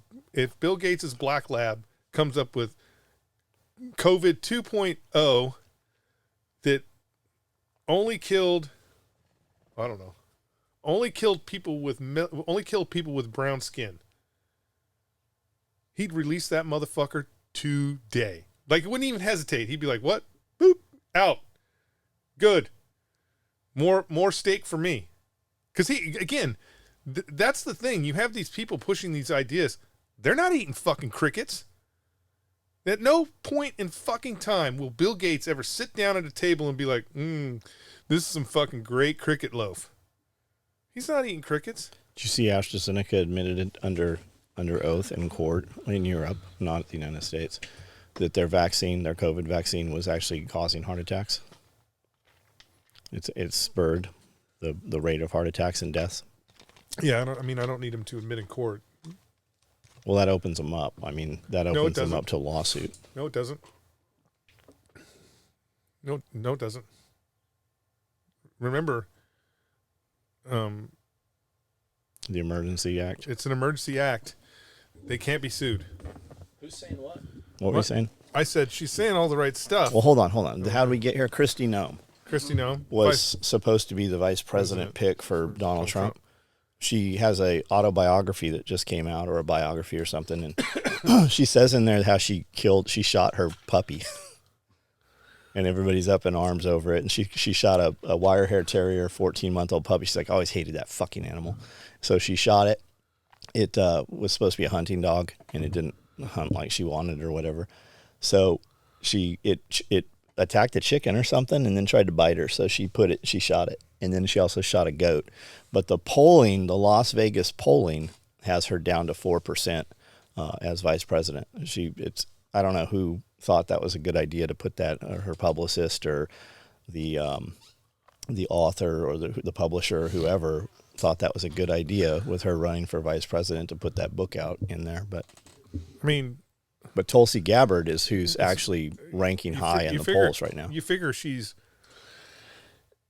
black lab comes up with COVID 2.0 that only killed people with brown skin, he'd release that motherfucker today. Like, he wouldn't even hesitate. He'd be like, "What? Boop, out. Good. More steak for me." Because that's the thing. You have these people pushing these ideas. They're not eating fucking crickets. At no point in fucking time will Bill Gates ever sit down at a table and be like, this is some fucking great cricket loaf. He's not eating crickets. Did you see AstraZeneca admitted it under oath in court in Europe, not the United States, that their COVID vaccine was actually causing heart attacks? It's spurred the rate of heart attacks and deaths. Yeah, I don't need him to admit in court. Well, that opens them up. That opens them up to a lawsuit. No, it doesn't. No, it doesn't. Remember, the Emergency Act. It's an emergency act. They can't be sued. Who's saying what? What were you saying? I said she's saying all the right stuff. Well, hold on. How do we get here? Kristi Noem. Kristi Noem was supposed to be the vice president pick for Donald Trump. She has a autobiography that just came out, or a biography or something, and she says in there how she shot her puppy, and everybody's up in arms over it. And she shot a wire hair terrier, 14-month-old puppy. She's like, I always hated that fucking animal, so she shot it. It was supposed to be a hunting dog, and it didn't hunt like she wanted or whatever. So it attacked a chicken or something, and then tried to bite her. So she shot it, and then she also shot a goat. But the Las Vegas polling has her down to 4% as vice president. I don't know who thought that was a good idea to put that, or her publicist, or the author, or the publisher, or whoever thought that was a good idea with her running for vice president to put that book out in there. But Tulsi Gabbard is who's actually ranking high in the polls right now. You figure she's...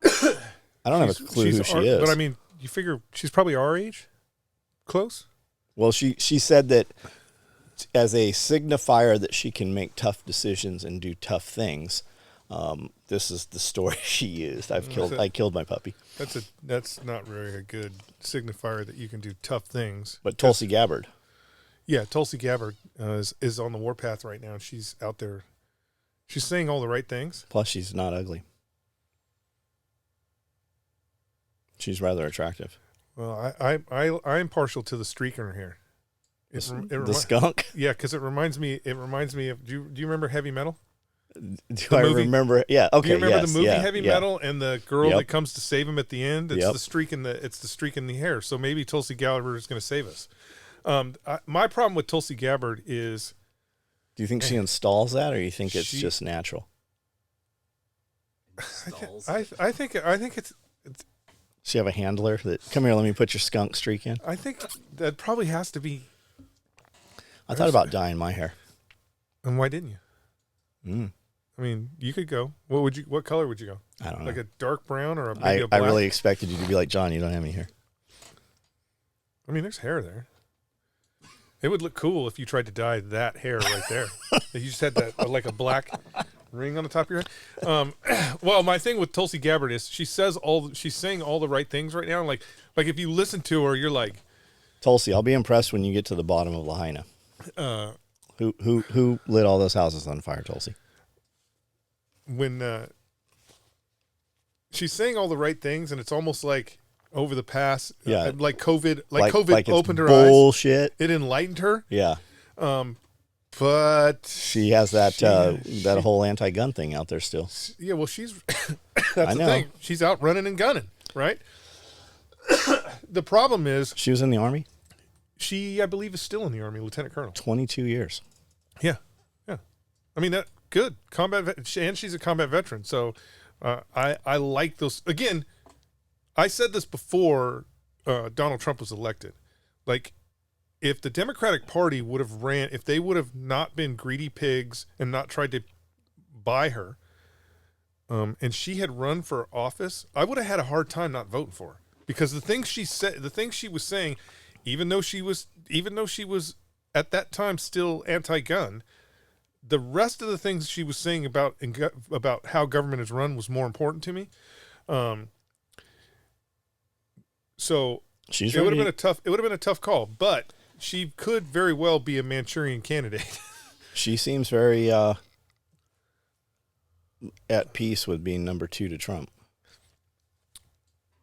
I don't have a clue who she is. But you figure she's probably our age? Close? Well, she said that as a signifier that she can make tough decisions and do tough things, this is the story she used. I killed my puppy. That's not really a good signifier that you can do tough things. But Tulsi Gabbard. Yeah, Tulsi Gabbard is on the warpath right now. She's out there. She's saying all the right things. Plus, she's not ugly. She's rather attractive. Well, I'm partial to the streak in her hair. The skunk? Yeah, because it reminds me of. Do you remember Heavy Metal? Do I remember? Yeah. Okay. Do you remember the movie yeah, Heavy Metal and the girl that comes to save him at the end? It's the streak in the hair. So maybe Tulsi Gabbard is going to save us. My problem with Tulsi Gabbard is... Do you think she installs that, or you think it's just natural? I think it's... Does she have a handler that, come here, let me put your skunk streak in? I think that probably has to be... I thought about dyeing my hair. And why didn't you? You could go. What color would you go? I don't know. Like a dark brown or a I black? really expected you to be like, John, you don't have any hair. There's hair there. It would look cool if you tried to dye that hair right there. You just had that like a black ring on the top of your head. Well, my thing with Tulsi Gabbard is she's saying all the right things right now. Like if you listen to her, you're like, Tulsi, I'll be impressed when you get to the bottom of Lahaina. Who lit all those houses on fire, Tulsi? When she's saying all the right things, and it's almost like over the past, like COVID, COVID opened her eyes. Bullshit. It enlightened her. Yeah. But she has that whole anti-gun thing out there still. Yeah, well, that's the thing. She's out running and gunning. right? The problem is She was in the Army? she, I believe, is still in the Army, lieutenant colonel. 22 years. Yeah. Yeah. I mean, that good. And she's a combat veteran. So I like those. Again, I said this before Donald Trump was elected. Like, if the Democratic Party would have if they would have not been greedy pigs and not tried to buy her, and she had run for office, I would have had a hard time not voting for her. Because the things she said, the things she was saying, even though she was at that time still anti-gun, the rest of the things she was saying about how government is run was more important to me. So it would have been a tough call, but she could very well be a Manchurian candidate. She seems very at peace with being number 2 to Trump.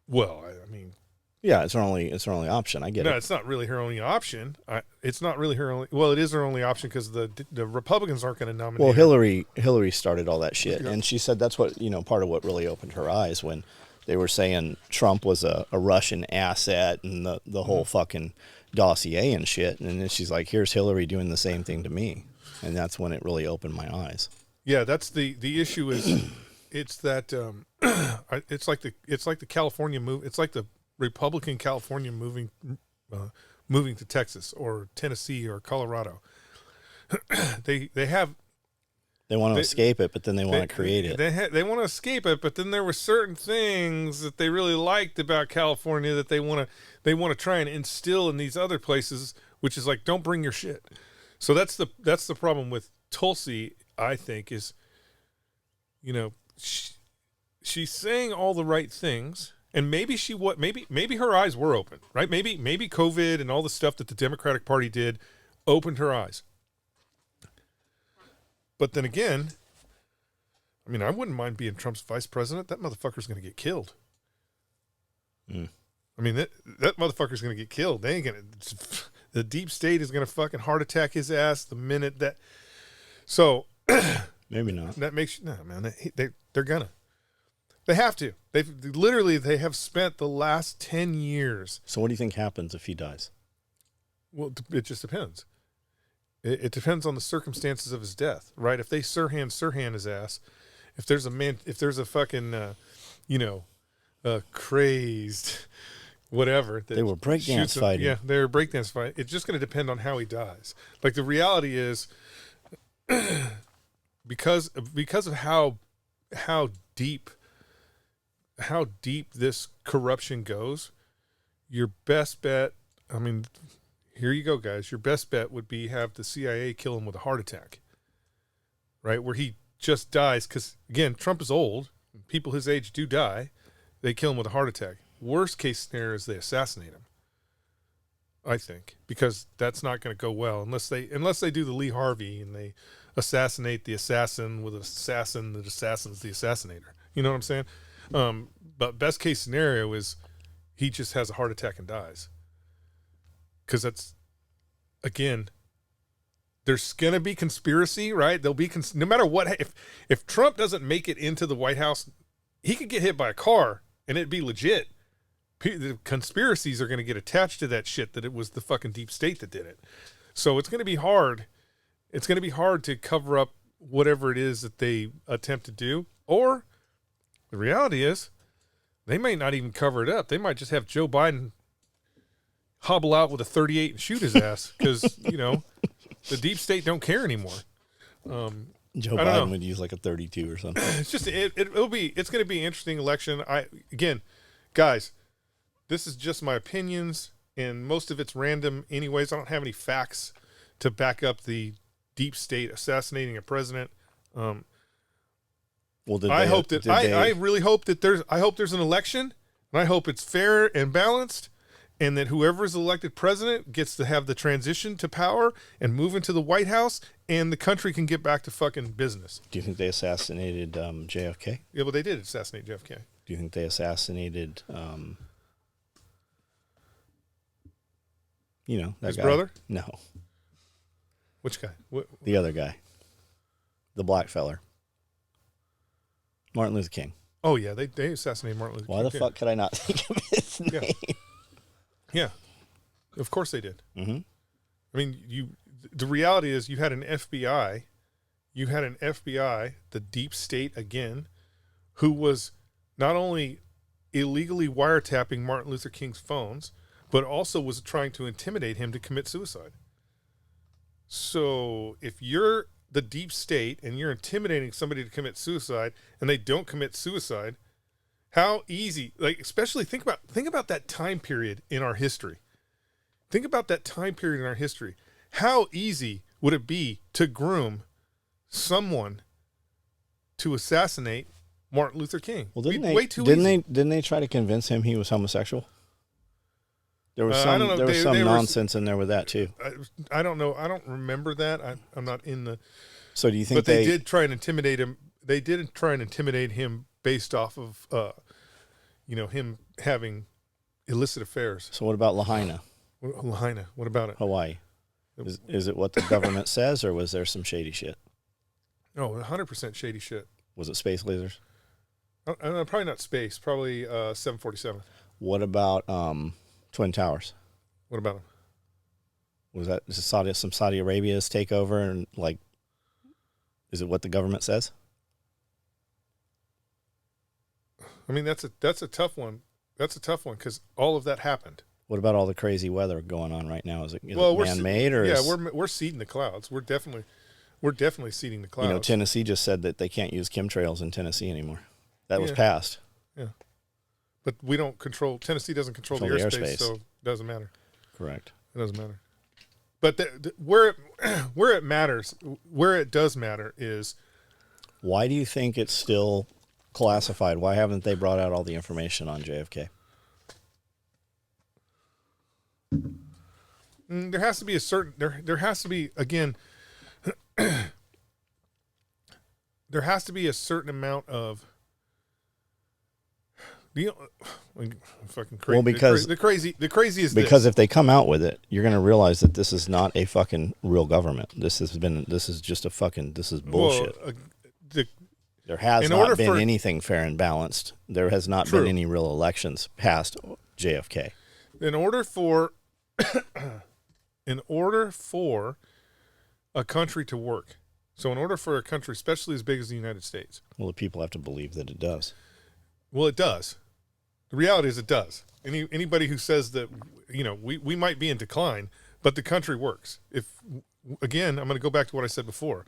Well, I mean, yeah, it's her only option. I get it. No, it's not really her only option. It's not really her only. Well, it is her only option because the Republicans aren't going to nominate. Well, Hillary started all that shit, and she said that's what part of what really opened her eyes when they were saying Trump was a Russian asset and the whole fucking dossier and shit, and then she's like, "Here's Hillary doing the same thing to me," and that's when it really opened my eyes. Yeah, that's the issue is, it's that it's like the California move. It's like the Republican California moving to Texas or Tennessee or Colorado. They want to escape it, but then they want to create it. They want to escape it, but then there were certain things that they really liked about California that they want to try and instill in these other places, which is like, don't bring your shit. So that's the problem with Tulsi, I think, is, she's saying all the right things. And maybe maybe her eyes were open, right? Maybe COVID and all the stuff that the Democratic Party did opened her eyes. But then again, I mean, I wouldn't mind being Trump's vice president. That motherfucker's going to get killed. I mean, that motherfucker's going to get killed. They ain't going to. The deep state is going to fucking heart attack his ass the minute that. So maybe not. That makes no man. They're gonna. They have to. They have spent the last 10 years. So what do you think happens if he dies? Well, it just depends. It depends on the circumstances of his death, right? If they Sirhan his ass, if there's a fucking, crazed, whatever. They were breakdance fighting. Yeah, they were breakdance fighting. It's just going to depend on how he dies. Like, the reality is, because of how deep this corruption goes, your best bet, I mean, here you go, guys. Your best bet would be have the CIA kill him with a heart attack, right? Where he just dies. Because, again, Trump is old. People his age do die. They kill him with a heart attack. Worst case scenario is they assassinate him, I think, because that's not going to go well unless they do the Lee Harvey and they assassinate the assassin with an assassin that assassins the assassinator. You know what I'm saying? But best case scenario is he just has a heart attack and dies. Because that's, again, there's going to be conspiracy, right? There'll be, no matter what, if Trump doesn't make it into the White House, he could get hit by a car and it'd be legit. The conspiracies are going to get attached to that shit that it was the fucking deep state that did it. So it's going to be hard. It's going to be hard to cover up whatever it is that they attempt to do. Or the reality is they may not even cover it up. They might just have Joe Biden hobble out with a 38 and shoot his ass because, the deep state don't care anymore. Joe Biden would use like a 32 or something. It's just it's going to be an interesting election. Guys, this is just my opinions, and most of it's random anyways. I don't have any facts to back up the deep state assassinating a president. I really hope that there's an election, and I hope it's fair and balanced, and that whoever is elected president gets to have the transition to power and move into the White House, and the country can get back to fucking business. Do you think they assassinated JFK? Yeah, well, they did assassinate JFK. Do you think they assassinated, that his guy? brother? No. Which guy? The other guy. The black feller. Martin Luther King. Oh yeah, they assassinated Martin Luther King. Why the fuck could I not think of his name? Yeah, of course they did. Mm-hmm. I mean, the reality is you had an FBI, the deep state again, who was not only illegally wiretapping Martin Luther King's phones, but also was trying to intimidate him to commit suicide. So if you're the deep state and you're intimidating somebody to commit suicide and they don't commit suicide, how easy, like, especially think about that time period in our history. Think about that time period in our history. How easy would it be to groom someone to assassinate Martin Luther King? Well, didn't they try to convince him he was homosexual? There was some nonsense in there with that too. I don't know. I don't remember that. I'm not in the. So do you think? But they did try and intimidate him. They did try and intimidate him based off of, him having illicit affairs. So what about Lahaina? Lahaina. What about it? Hawaii. Is it what the government says, or was there some shady shit? Oh, 100% shady shit. Was it space lasers? Probably not space. Probably 747. What about Twin Towers? What about them? Was that some Saudi Arabia's takeover, and like, is it what the government says? I mean, that's a tough one. That's a tough one because all of that happened. What about all the crazy weather going on right now? Is it man-made, or we're seeding the clouds. We're definitely seeding the clouds. You know, Tennessee just said that they can't use chemtrails in Tennessee anymore. That was passed. Yeah, but we don't control. Tennessee doesn't control the airspace, so it doesn't matter. Correct. It doesn't matter. But where it matters, where it does matter is, why do you think it's still classified? Why haven't they brought out all the information on JFK? There has to be a certain there has to be, again, there has to be a certain amount of fucking crazy. Well, because the crazy is because this. If they come out with it, you're going to realize that this is not a fucking real government. This is just a fucking, this is bullshit. There has not been anything fair and balanced. There has not been any real elections past JFK. In order for a country to work, so in order for a country, especially as big as the United States, well, the people have to believe that it does. Well, it does. The reality is it does. Anybody who says that, we might be in decline, but the country works. Again, I'm going to go back to what I said before.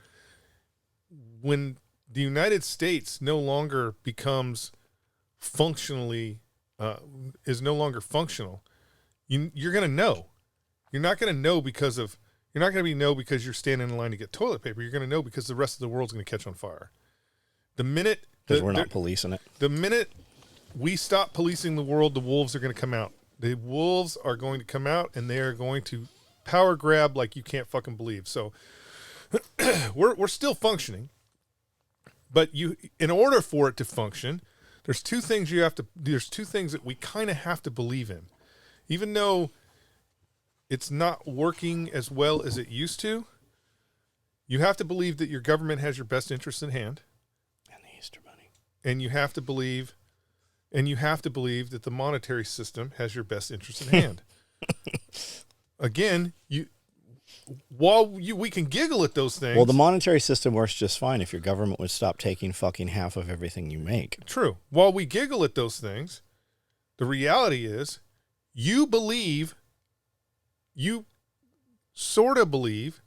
When the United States no longer becomes functionally, is no longer functional, you're going to know. You're not going to know because you're standing in line to get toilet paper. You're going to know because the rest of the world's going to catch on fire. Because we're not policing it. The minute we stop policing the world, the wolves are going to come out. The wolves are going to come out, and they are going to power grab like you can't fucking believe. So we're still functioning, but in order for it to function, there's two things that we kind of have to believe in, even though it's not working as well as it used to. You have to believe that your government has your best interests in hand. And you have to believe that the monetary system has your best interest in hand. Again, we can giggle at those things. Well, the monetary system works just fine if your government would stop taking fucking half of everything you make. True. While we giggle at those things, the reality is you sort of believe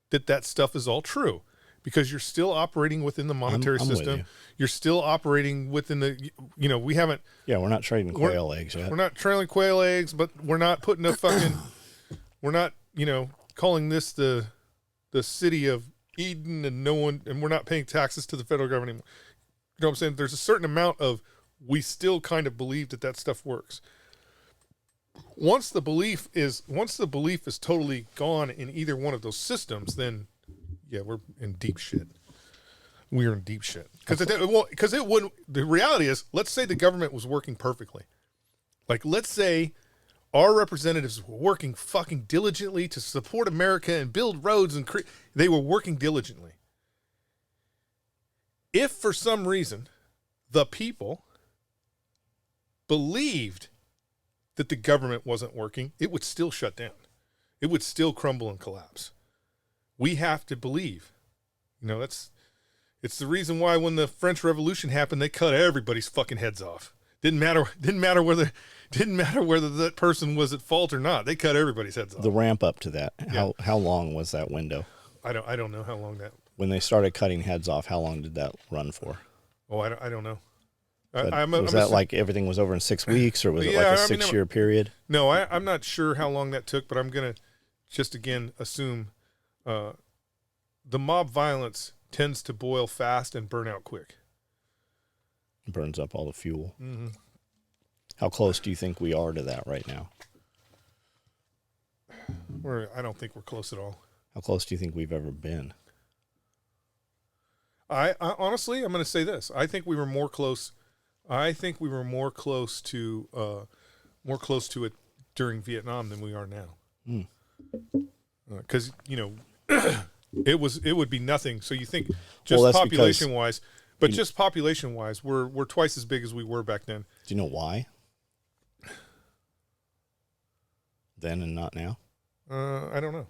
that stuff is all true. Because you're still operating within the monetary system. You're still operating within the, we haven't. Yeah, we're not trading quail eggs yet. We're not trading quail eggs, but we're not putting we're not, calling this the city of Eden, and we're not paying taxes to the federal government anymore. You know what I'm saying? There's a certain amount of, we still kind of believe that stuff works. Once the belief is totally gone in either one of those systems, then yeah, we're in deep shit. We're in deep shit. Because it wouldn't. The reality is, let's say the government was working perfectly. Like, let's say our representatives were working fucking diligently to support America and build roads, and they were working diligently. If for some reason the people believed that the government wasn't working, it would still shut down. It would still crumble and collapse. We have to believe. It's the reason why when the French Revolution happened, they cut everybody's fucking heads off. Didn't matter whether that person was at fault or not. They cut everybody's heads off. The ramp up to that. How long was that window? I don't know how long that. When they started cutting heads off, how long did that run for? Oh, I don't know. Was that like everything was over in 6 weeks, or was it like a 6-year period? No, I'm not sure how long that took, but I'm going to just again assume the mob violence tends to boil fast and burn out quick. It burns up all the fuel. Mm-hmm. How close do you think we are to that right now? I don't think we're close at all. How close do you think we've ever been? I honestly, I'm going to say this. I think we were more close. I think we were more close to it during Vietnam than we are now. Because it would be nothing. So you think just population wise, but just population wise, we're twice as big as we were back then. Do you know why? Then and not now? I don't know.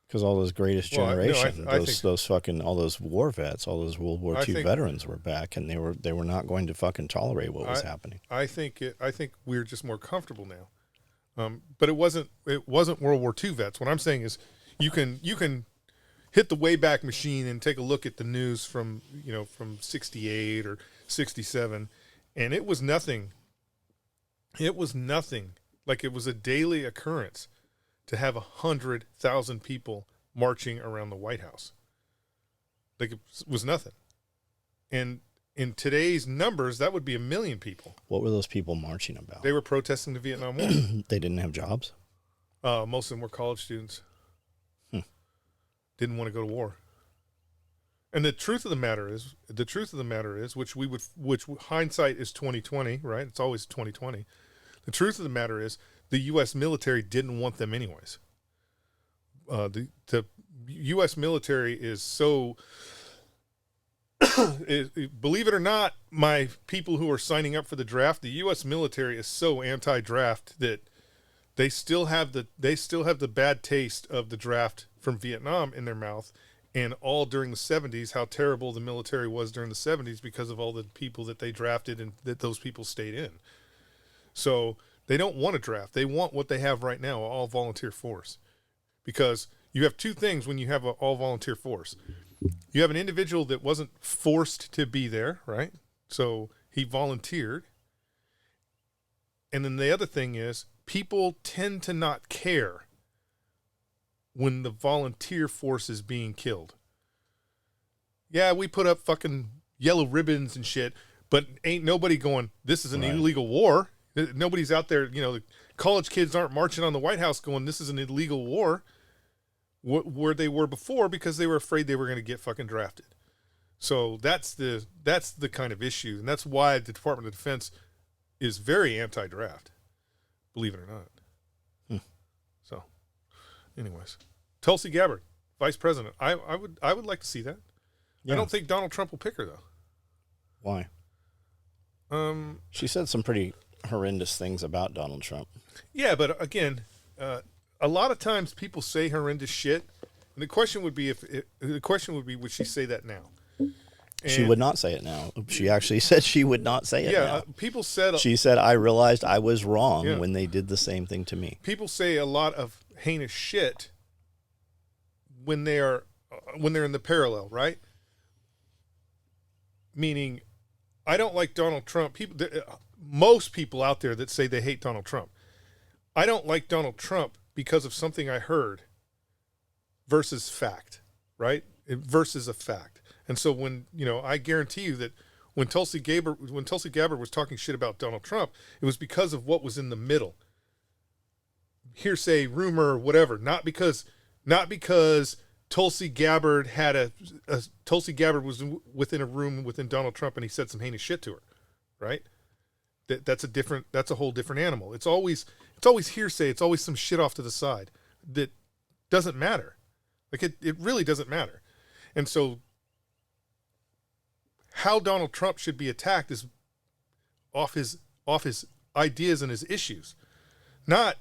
Because all those greatest generation, I think those fucking, all those war vets, all those World War II veterans were back, and they were not going to fucking tolerate what was happening. I think we're just more comfortable now. But it wasn't World War II vets. What I'm saying is, you can hit the Wayback Machine and take a look at the news from 68 or 67, and it was nothing. It was nothing. Like, it was a daily occurrence to have 100,000 people marching around the White House. Like, it was nothing. And in today's numbers, that would be 1 million people. What were those people marching about? They were protesting the Vietnam War. They didn't have jobs? Most of them were college students. Didn't want to go to war. And the truth of the matter is, which hindsight is 2020, right? It's always 2020. The truth of the matter is, the U.S. military didn't want them anyways. The U.S. military is so, believe it or not, my people who are signing up for the draft, the U.S. military is so anti-draft that they still have the bad taste of the draft from Vietnam in their mouth, and all during the 70s, how terrible the military was during the 70s because of all the people that they drafted and that those people stayed in. So they don't want a draft. They want what they have right now, all volunteer force. Because you have two things when you have an all volunteer force. You have an individual that wasn't forced to be there, right? So he volunteered. And then the other thing is, people tend to not care when the volunteer force is being killed. Yeah, we put up fucking yellow ribbons and shit, but ain't nobody going, this is an illegal war. Nobody's out there, the college kids aren't marching on the White House going, this is an illegal war, where they were before, because they were afraid they were going to get fucking drafted. So that's the kind of issue, and that's why the Department of Defense is very anti-draft, believe it or not. So, anyways, Tulsi Gabbard, vice president. I would like to see that. Yeah. I don't think Donald Trump will pick her though. Why? She said some pretty horrendous things about Donald Trump. Yeah, but again, a lot of times people say horrendous shit, and the question would be would she say that now? And she would not say it now. She actually said she would not say it now. People said... She said, I realized I was wrong when they did the same thing to me. People say a lot of heinous shit when they're in the parallel, right? Meaning, I don't like Donald Trump. Most people out there that say they hate Donald Trump. I don't like Donald Trump because of something I heard versus fact, right? Versus a fact. And so when, I guarantee you that when Tulsi Gabbard was talking shit about Donald Trump, it was because of what was in the middle. Hearsay, rumor, whatever. Not because Tulsi Gabbard Tulsi Gabbard was within a room within Donald Trump and he said some heinous shit to her, right? That's a whole different animal. It's always hearsay. It's always some shit off to the side that doesn't matter. Like it really doesn't matter. And so how Donald Trump should be attacked is off his off his ideas and his issues, not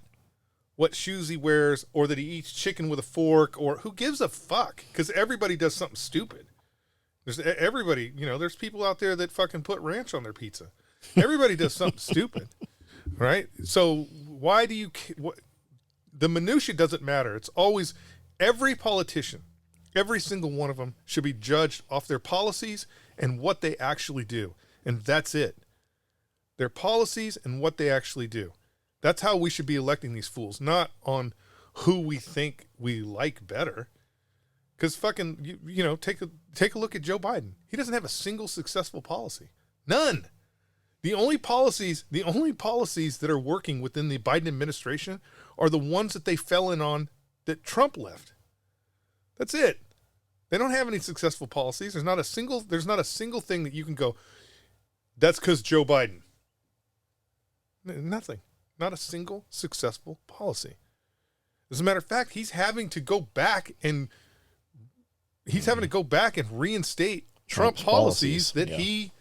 what shoes he wears or that he eats chicken with a fork, or who gives a fuck? Because everybody does something stupid. There's everybody, there's people out there that fucking put ranch on their pizza. Everybody does something stupid, right? So why do you, the minutia doesn't matter. It's always every politician, every single one of them should be judged off their policies and what they actually do. And that's it. Their policies and what they actually do. That's how we should be electing these fools, not on who we think we like better. Because fucking, take a look at Joe Biden. He doesn't have a single successful policy. None. The only policies that are working within the Biden administration are the ones that they fell in on that Trump left. That's it. They don't have any successful policies. There's not a single thing that you can go, that's because Joe Biden. Nothing. Not a single successful policy. As a matter of fact, he's having to go back and reinstate Trump policies that he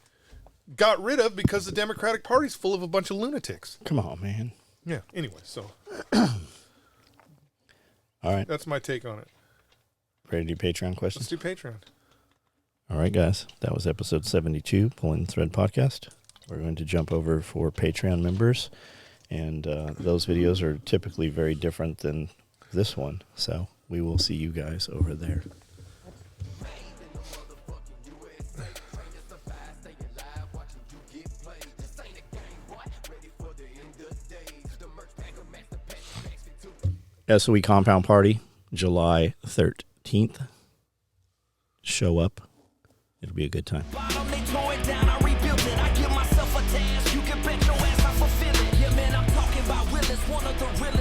got rid of because the Democratic Party's full of a bunch of lunatics. Come on, man. Yeah. Anyway, so all right. That's my take on it. Ready to do Patreon questions? Let's do Patreon. All right, guys. That was episode 72, Pulling the Thread Podcast. We're going to jump over for Patreon members. And those videos are typically very different than this one. So we will see you guys over there. SOE Compound Party, July 13th. Show up. It'll be a good time. One of the realest